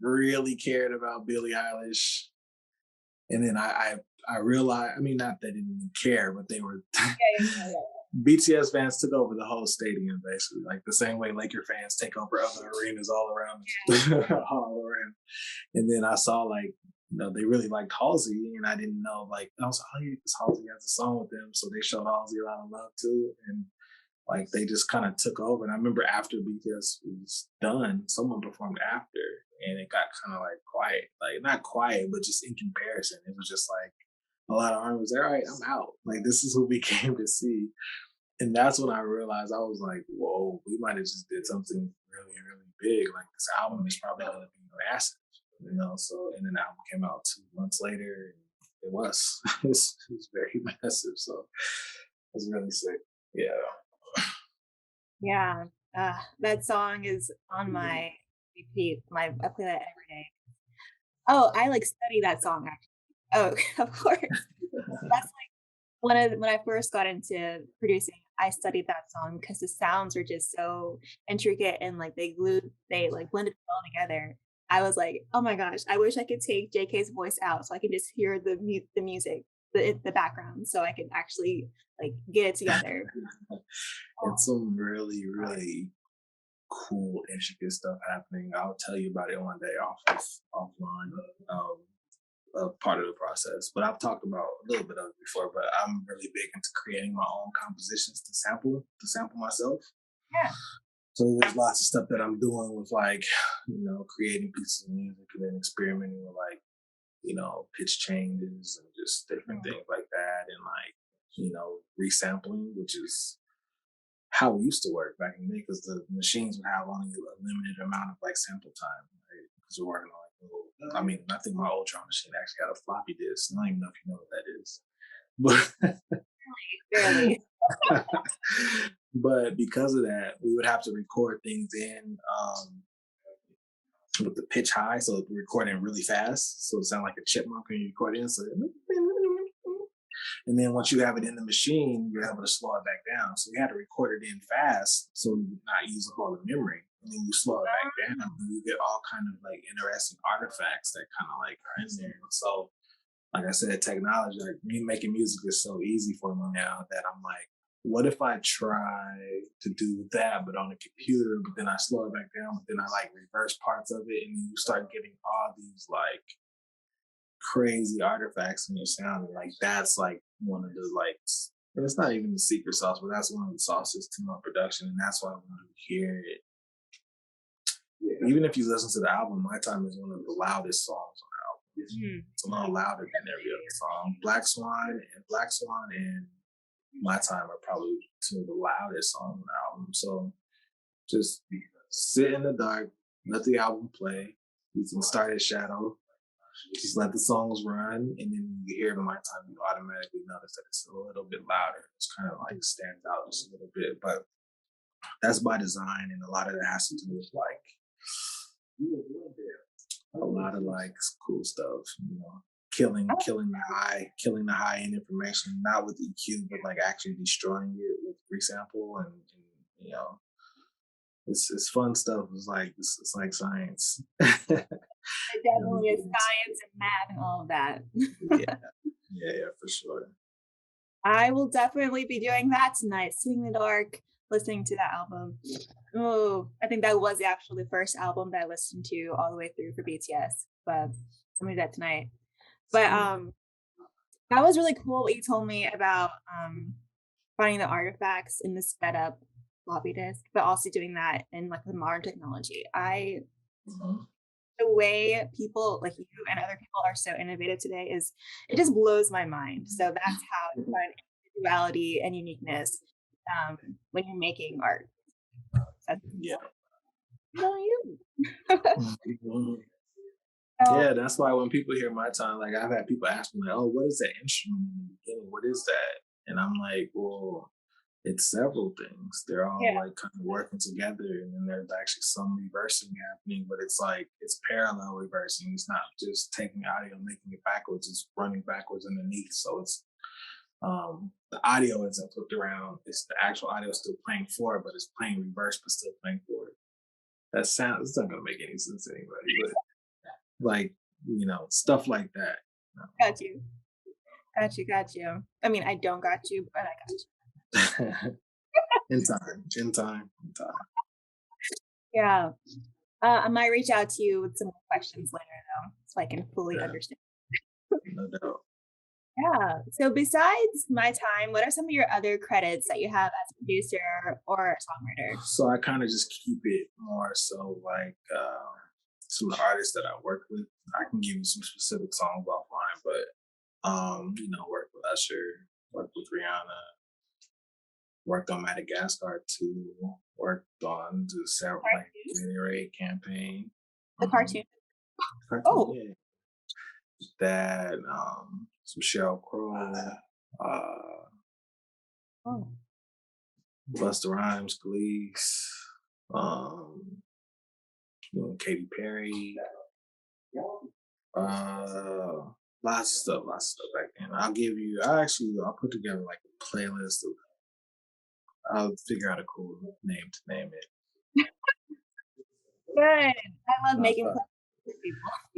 really cared about Billie Eilish. And then I realized, I mean, not that they didn't even care, but they were Yeah, yeah, yeah, BTS fans took over the whole stadium basically, like the same way Laker fans take over other arenas all around, all around. And then I saw like, they really liked Halsey, and I didn't know like I was like, oh yeah, because Halsey has a song with them, so they showed Halsey a lot of love too, and like they just kind of took over. And I remember after BTS was done, someone performed after, and it got kind of like quiet, like not quiet, but just in comparison, it was just like a lot of army was like, all right, I'm out. Like this is who we came to see. And that's when I realized I was like, whoa, we might have just did something really, really big. Like this album is probably gonna be massive, So and then the album came out 2 months later and it was. It was very massive. So it was really sick. Yeah. yeah. That song is on my repeat. I play that every day. Oh, I like study that song actually. Oh, of course. That's when I first got into producing, I studied that song because the sounds are just so intricate and like they like blended well together. I was like, oh my gosh, I wish I could take JK's voice out so I could just hear the music, the background, so I could actually like get it together. It's some really, really cool, intricate stuff happening. I'll tell you about it one day offline. Um, Part of the process. But I've talked about a little bit of it before. But I'm really big into creating my own compositions to sample myself. Yeah. So there's lots of stuff that I'm doing with like, creating pieces of music and then experimenting with like, pitch changes and just different Mm. things like that, and like, resampling, which is how we used to work back in the day because the machines would have only a limited amount of like sample time, right? Because we're working on like I mean, I think my old drum machine actually had a floppy disk. I don't even know if you know what that is. But Barely. but because of that, we would have to record things in with the pitch high, so we're recording really fast, so it sounds like a chipmunk when you record in. So, and then once you have it in the machine, you're able to slow it back down. So we had to record it in fast, so we would not use up all the memory. And then you slow it back down, and you get all kind of like interesting artifacts that kind of like are in there. So, like I said, technology, like me making music is so easy for me now that I'm like, what if I try to do that, but on a computer, but then I slow it back down, but then I like reverse parts of it, and then you start getting all these like crazy artifacts in your sound. And like that's like one of the like, and it's not even the secret sauce, but that's one of the sauces to my production, and that's why when you hear it, even if you listen to the album, My Time is one of the loudest songs on the album. It's a lot louder than every other song. Black Swan and My Time are probably two of the loudest songs on the album. So just sit in the dark, let the album play. You can start at shadow, just let the songs run, and then when you hear it in My Time, you automatically notice that it's a little bit louder. It's kind of like stands out just a little bit, but that's by design, and a lot of that has to do with like a lot of like cool stuff, you know, killing the high end information, not with EQ, but like actually destroying it with resample, and you know, it's fun stuff. It's like science. It definitely is science and math and all of that. yeah, for sure. I will definitely be doing that tonight, sitting in the dark, listening to that album. Oh, I think that was actually the first album that I listened to all the way through for BTS, but I'm gonna do that tonight. But that was really cool what you told me about finding the artifacts in the sped up floppy disk, but also doing that in like the modern technology. The way people like you and other people are so innovative today is it just blows my mind. So that's how you find individuality and uniqueness when you're making art. That's Yeah. you. Yeah, that's why when people hear My Time, like I've had people ask me, like, "Oh, what is that instrument in the beginning? What is that?" And I'm like, "Well, it's several things. They're all like kind of working together, and then there's actually some reversing happening, but it's like it's parallel reversing. It's not just taking audio and making it backwards; it's running backwards underneath. So it's the audio isn't flipped around. It's the actual audio still playing forward, but it's playing reverse, but still playing forward. That sounds it's not gonna make any sense to anybody, but like you know stuff like that. Got you. Got you. I mean, I don't got you, but I got you. in time. Yeah. I might reach out to you with some more questions later, though, so I can fully understand. No doubt. Yeah. So besides My Time, what are some of your other credits that you have as a producer or a songwriter? So I kind of just keep it more so like some of the artists that I work with. I can give you some specific songs offline, but you know, work with Usher, work with Rihanna, worked on Madagascar 2, worked on the several like G.O.A.T campaign. The cartoon. Yeah. That some Sheryl Crow, Busta Rhymes, Gleeks, Katy Perry, lots of stuff back then. I'll put together like a playlist of. I'll figure out a cool name to name it. Good. I love making people.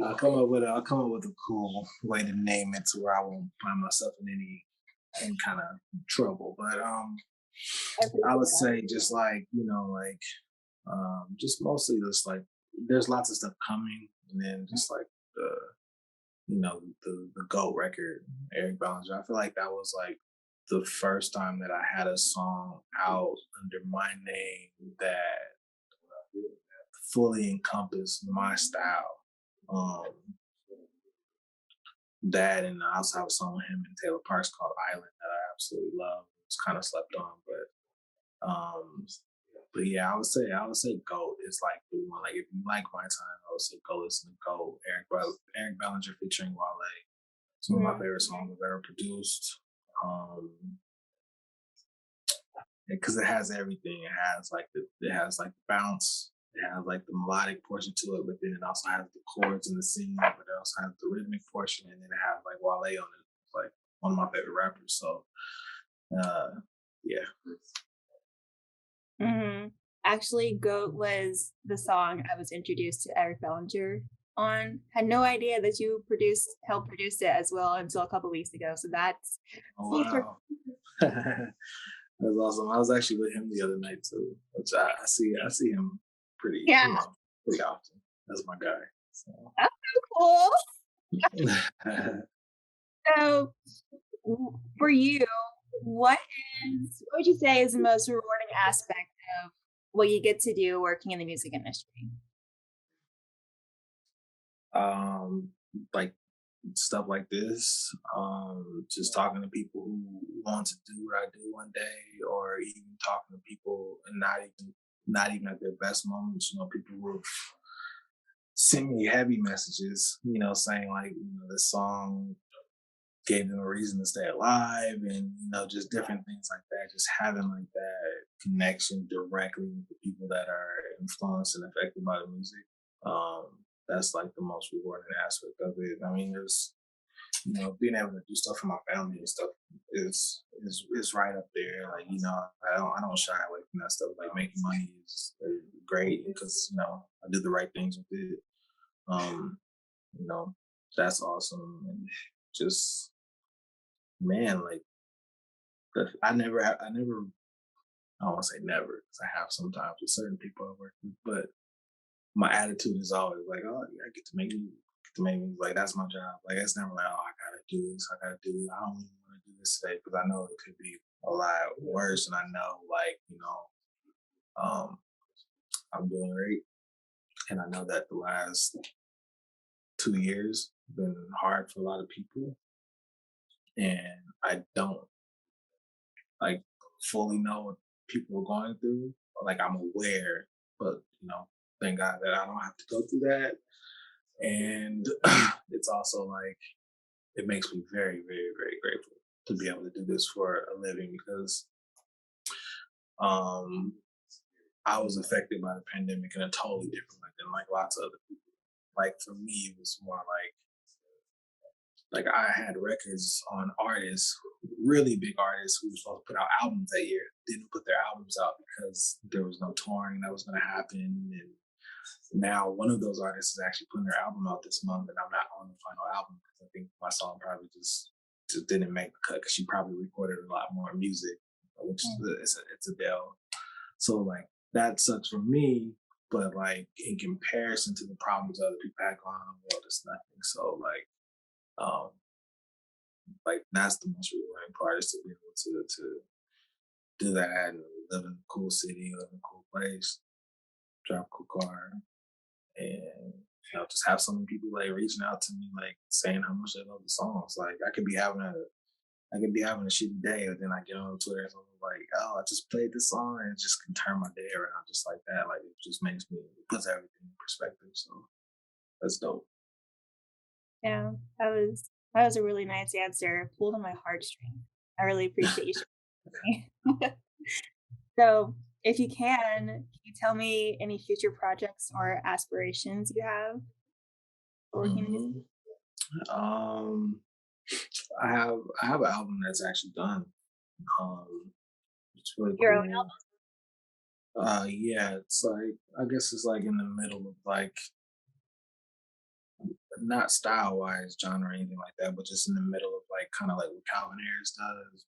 I'll come up with a cool way to name it to where I won't find myself in any kind of trouble. But I would say just like, you know, like just mostly just like there's lots of stuff coming, and then just like the G.O.A.T record, Eric Bellinger. I feel like that was like the first time that I had a song out under my name that fully encompassed my style. That, and I also have a song with him and Taylor Parks called Island that I absolutely love. It's kind of slept on, But yeah, I would say GOAT is like the one. Like if you like my time, I would say go listen to GOAT. Eric Bellinger featuring Wale. It's one of my favorite songs I've ever produced. Because it has everything. It has like the bounce. It has like the melodic portion to it, but then it also has the chords and the singing, but it also has the rhythmic portion, and then it has like Wale on it. It's like one of my favorite rappers. So yeah. Actually, "Goat" was the song I was introduced to Eric Bellinger on. Had no idea that you helped produce it as well until a couple weeks ago. So that's Oh full circle. wow. That's awesome. I was actually with him the other night too, which I see him pretty, Yeah, pretty often. That's my guy. So. that's so cool. So, for you, what would you say is the most rewarding aspect of what you get to do working in the music industry? um, like stuff like this, just talking to people who want to do what I do one day, or even talking to people and not even at their best moments. People who send me heavy messages, saying like, this song gave them a reason to stay alive, and just different things like that. Just having like that connection directly with the people that are influenced and affected by the music. That's like the most rewarding aspect of it. I mean, there's being able to do stuff for my family and stuff is right up there. Like, I don't shy away from that stuff. Like making money is great because I did the right things with it. Um, you know, that's awesome. And just man, like I don't want to say never because I have sometimes with certain people I work with, but my attitude is always like, oh yeah, I get to make me like that's my job. Like it's never like, oh, I gotta do this, I gotta do this. I don't even want to do this today because I know it could be a lot worse, and I know like I'm doing great, and I know that the last 2 years have been hard for a lot of people, and I don't like fully know what people are going through. Like I'm aware, but thank God that I don't have to go through that. And it's also like it makes me very, very, very grateful to be able to do this for a living because um I was affected by the pandemic in a totally different way than like lots of other people. Like for me, it was more like I had records on artists, really big artists who were supposed to put out albums that year, didn't put their albums out because there was no touring that was going to happen. And now one of those artists is actually putting their album out this month, and I'm not on the final album because I think my song probably just didn't make the cut because she probably recorded a lot more music, which it's Adele. So like that sucks for me, but like in comparison to the problems other people had going on in the world, it's nothing. So um, like that's the most rewarding part is to be able to do that and live in a cool city, live in a cool place, drive a cool car, and just have so many people like reaching out to me, like saying how much they love the songs. Like I could be having a shitty day, and then I get on Twitter and I'm like, oh, I just played this song, and it just can turn my day around just like that. Like it just it puts everything in perspective. So that's dope. Yeah, that was a really nice answer. Pulled on my heartstrings. I really appreciate you sharing with me. So, if you can you tell me any future projects or aspirations you have for working in the music? hmm Um, I have an album that's actually done. Um, it's really Your own cool. Yeah, it's like I guess it's like in the middle of like not style wise genre or anything like that, but just in the middle of like kind of like what Calvin Harris does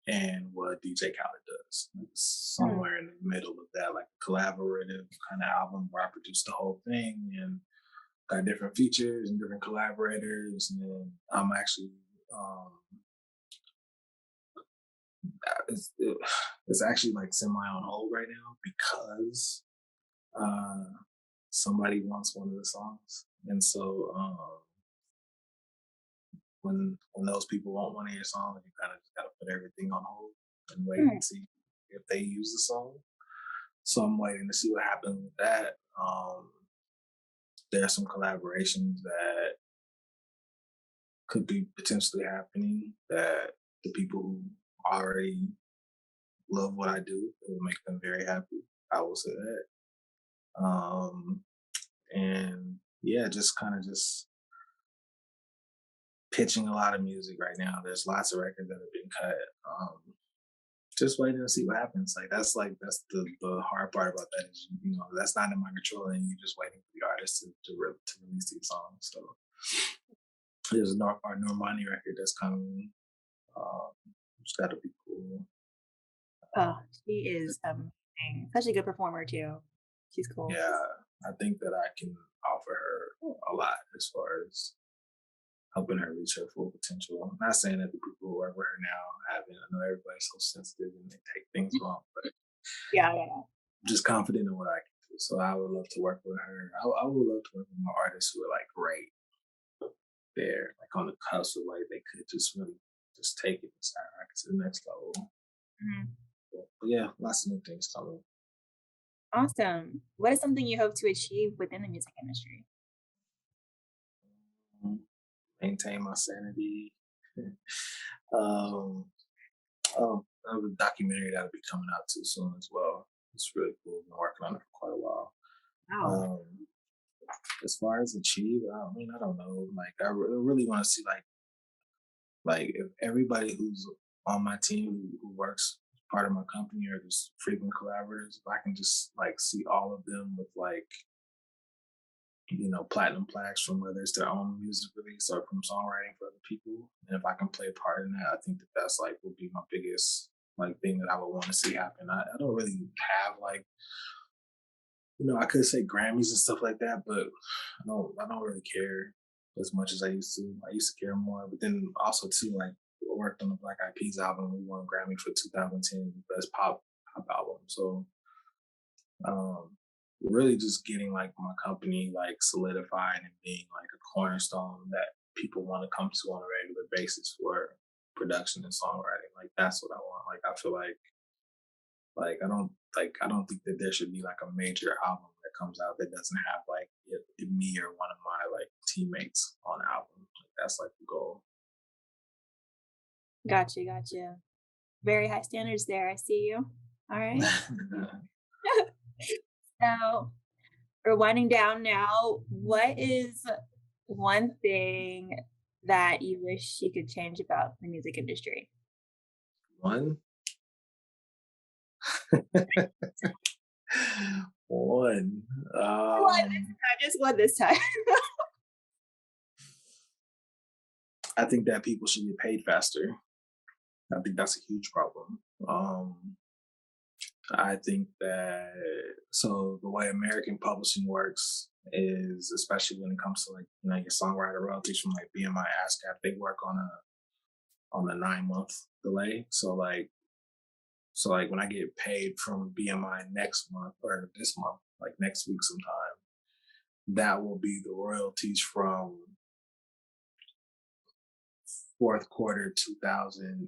and what DJ Khaled does. Like album? somewhere in the middle of that, like a collaborative kind of album where I produced the whole thing and got different features and different collaborators. And I'm actually um, it's actually like semi on hold right now because uh, somebody wants one of the songs, and so when those people want one of your songs, you kind of just gotta put everything on hold and wait Hmm. and see if they use the song. So I'm waiting to see what happens with that. There are some collaborations that could be potentially happening that the people who already love what I do, it will make them very happy. I will say that. And yeah, just kind of just pitching a lot of music right now. There's lots of records that have been cut. Just waiting to see what happens. That's the hard part about that is that's not in my control, and you're just waiting for the artist to release these songs. So there's our Normani record that's coming. It's got to be cool. Oh, she is amazing. Such a good performer too. She's cool. Yeah, I think that I can offer her a lot as far as helping her reach her full potential. I'm not saying that the people who work with her now haven't. I know everybody's so sensitive and they take things wrong, but Yeah. I'm just confident in what I can do. So I would love to work with her. I would love to work with more artists who are like right there, like on the cusp of like they could just really just take it and skyrocket to the next level. Mhm. But yeah, lots of new things coming. Awesome. What is something you hope to achieve within the music industry? Maintain my sanity. um, I have a documentary that'll be coming out too soon as well. It's really cool. Been working on it for quite a while. Wow. As far as achieve, I mean, I don't know. Like, I really want to see like if everybody who's on my team who works part of my company or just frequent collaborators, if I can just like see all of them with like platinum plaques from whether it's their own music release or from songwriting for other people. And if I can play a part in that, I think that that's like would be my biggest like thing that I would want to see happen. I don't really have like, I could say Grammys and stuff like that, but I don't really care as much as I used to. I used to care more, but then also too, like I worked on the Black Eyed Peas album. We won a Grammy for 2010 best pop album. So really just getting like my company like solidified and being like a cornerstone that people want to come to on a regular basis for production and songwriting. Like that's what I want. Like I feel I don't think that there should be like a major album that comes out that doesn't have like me or one of my like teammates on the album. Like that's like the goal. Gotcha. Very high standards there. I see you. All right. So we're winding down now. What is one thing that you wish you could change about the music industry? One. One. I just won this time. I think that people should get paid faster. I think that's a huge problem. I think that so the way American publishing works is, especially when it comes to like your songwriter royalties from like BMI, ASCAP, they work on a 9-month delay. So when I get paid from BMI next month or this month, like next week sometime, that will be the royalties from fourth quarter 2000 and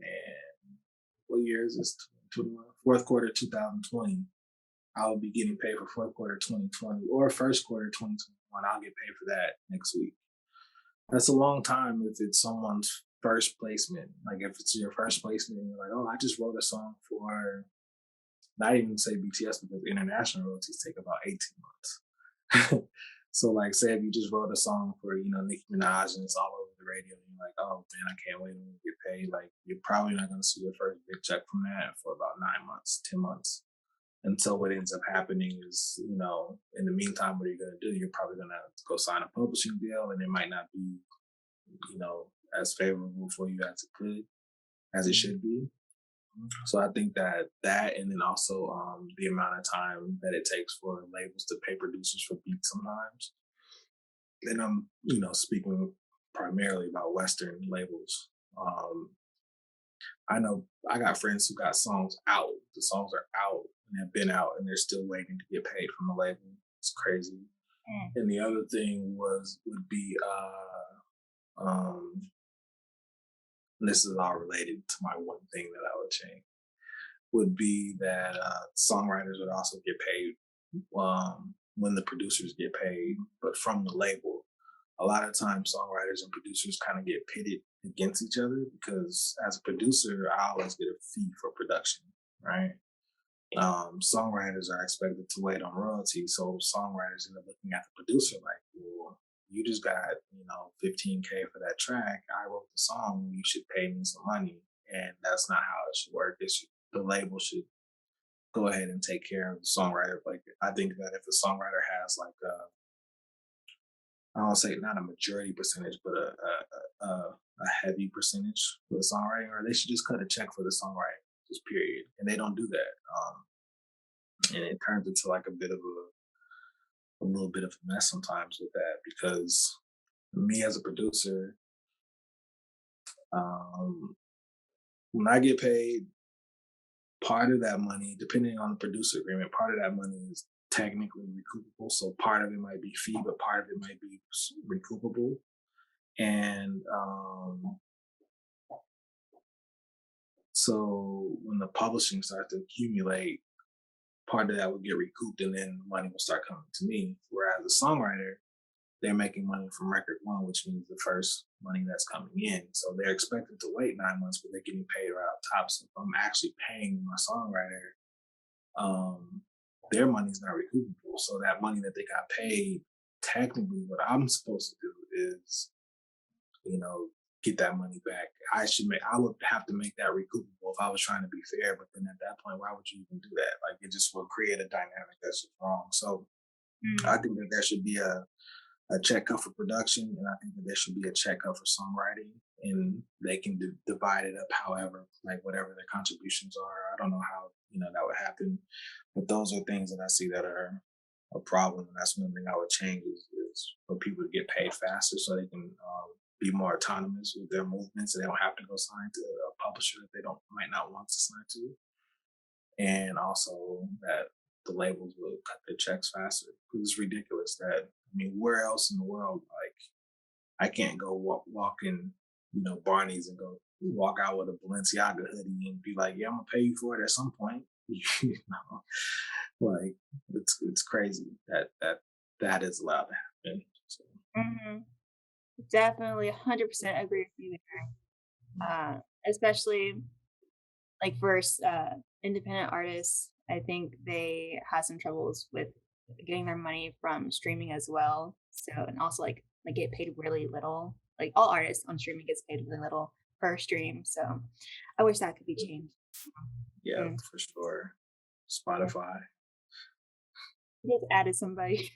what year is this? Fourth quarter 2020. I'll be getting paid for fourth quarter 2020 or first quarter 2021. I'll get paid for that next week. That's a long time if it's someone's first placement. Like if it's your first placement and you're like, oh, I just wrote a song for, not even say BTS because international royalties take about 18 months. So like say if you just wrote a song for, Nicki Minaj and it's all over the radio and you're like, oh man, I can't wait to get paid. Like you're probably not going to see your first big check from that for about 9 months, 10 months. And so what ends up happening is, in the meantime, what are you going to do? You're probably going to go sign a publishing deal and it might not be, as favorable for you as it should be. So I think that and then also the amount of time that it takes for labels to pay producers for beats sometimes. And I'm, speaking primarily about Western labels. I know I got friends who got songs out. The songs are out and have been out and they're still waiting to get paid from the label. It's crazy. And the other thing would be this is all related to my one thing that I would change, would be that songwriters would also get paid when the producers get paid, but from the label. A lot of times, songwriters and producers kind of get pitted against each other because as a producer, I always get a fee for production, right? Songwriters are expected to wait on royalties, so songwriters end up looking at the producer like, well, you just got 15K for that track. I wrote the song. You should pay me some money, and that's not how it should work. The label should go ahead and take care of the songwriter. Like I think that if a songwriter has like I don't say not a majority percentage, but a heavy percentage for the songwriting, or they should just cut a check for the songwriting, just period. And they don't do that. And it turns into like a little bit of a mess sometimes with that because me as a producer, when I get paid, part of that money, depending on the producer agreement, part of that money is technically recoupable. So part of it might be fee, but part of it might be recoupable. And so when the publishing starts to accumulate, part of that will get recouped and then money will start coming to me. Whereas a songwriter, they're making money from record one, which means the first money that's coming in. So they're expected to wait 9 months, but they're getting paid right up top. So if I'm actually paying my songwriter, their money's not recoupable. So that money that they got paid, technically what I'm supposed to do is, get that money back. I would have to make that recoupable if I was trying to be fair. But then at that point, why would you even do that? Like it just will create a dynamic that's just wrong. So I think that there should be a check cut for production, and I think that there should be a check cut for songwriting, and they can divide it up however, like whatever their contributions are. I don't know how that would happen, but those are things that I see that are a problem, and that's one thing I would change is for people to get paid faster so they can be more autonomous with their movements, and they don't have to go sign to a publisher that they might not want to sign to, and also that the labels will cut their checks faster because it's ridiculous that where else in the world I can't go walk in Barney's and go walk out with a Balenciaga hoodie and be like, yeah, I'm gonna pay you for it at some point. Like it's crazy that is allowed to happen. So. Mm-hmm. Definitely 100% agree with you there. Especially like for independent artists, I think they have some troubles with getting their money from streaming as well. So and also like get paid really little. Like all artists on streaming gets paid really little per stream. So I wish that could be changed. Yeah, for sure. Spotify. Just added somebody.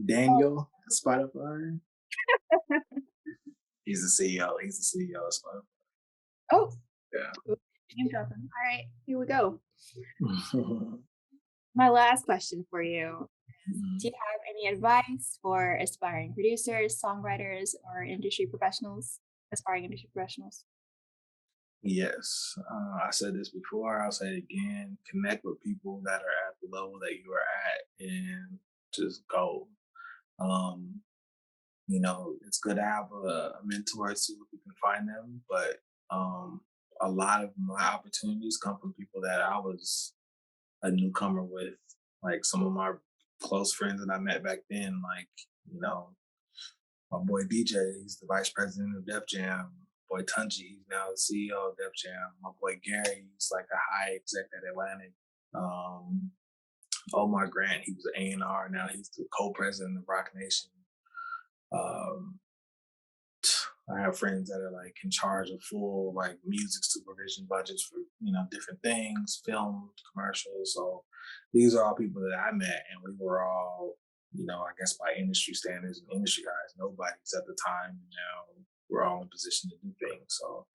Daniel, Spotify. He's the CEO. He's the CEO of Spotify. Oh. Yeah. Name dropping. All right, here we go. My last question for you is, do you have any advice for aspiring producers, songwriters, or aspiring industry professionals? Yes. I said this before. I'll say it again. Connect with people that are at the level that you are at and just go. It's good to have a mentor, see if you can find them, but a lot of my opportunities come from people that I was a newcomer with, like some of my close friends that I met back then, like, my boy DJ, he's the vice president of Def Jam. Boy Tunji, he's now the CEO of Def Jam. My boy Gary, he's like a high exec at Atlantic. Omar Grant, he was an A&R, now he's the co-president of Rock Nation. I have friends that are like in charge of full like music supervision budgets for different things, film, commercials. So these are all people that I met, and we were all I guess by industry standards and industry eyes, nobody's at the time. Now we're all in position to do things. So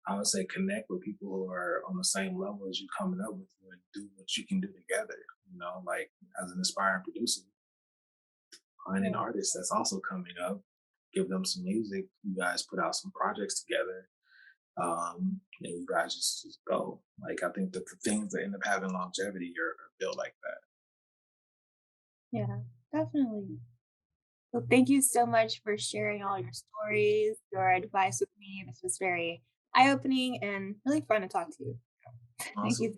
I would say connect with people who are on the same level as you, coming up with you, and do what you can do together. Like as an aspiring producer, find an artist that's also coming up, give them some music, you guys put out some projects together, and you guys just go. Like I think that the things that end up having longevity are built like that. Yeah, definitely. Well, thank you so much for sharing all your stories, your advice with me. This was very eye-opening and really fun to talk to you. Thank Awesome. you.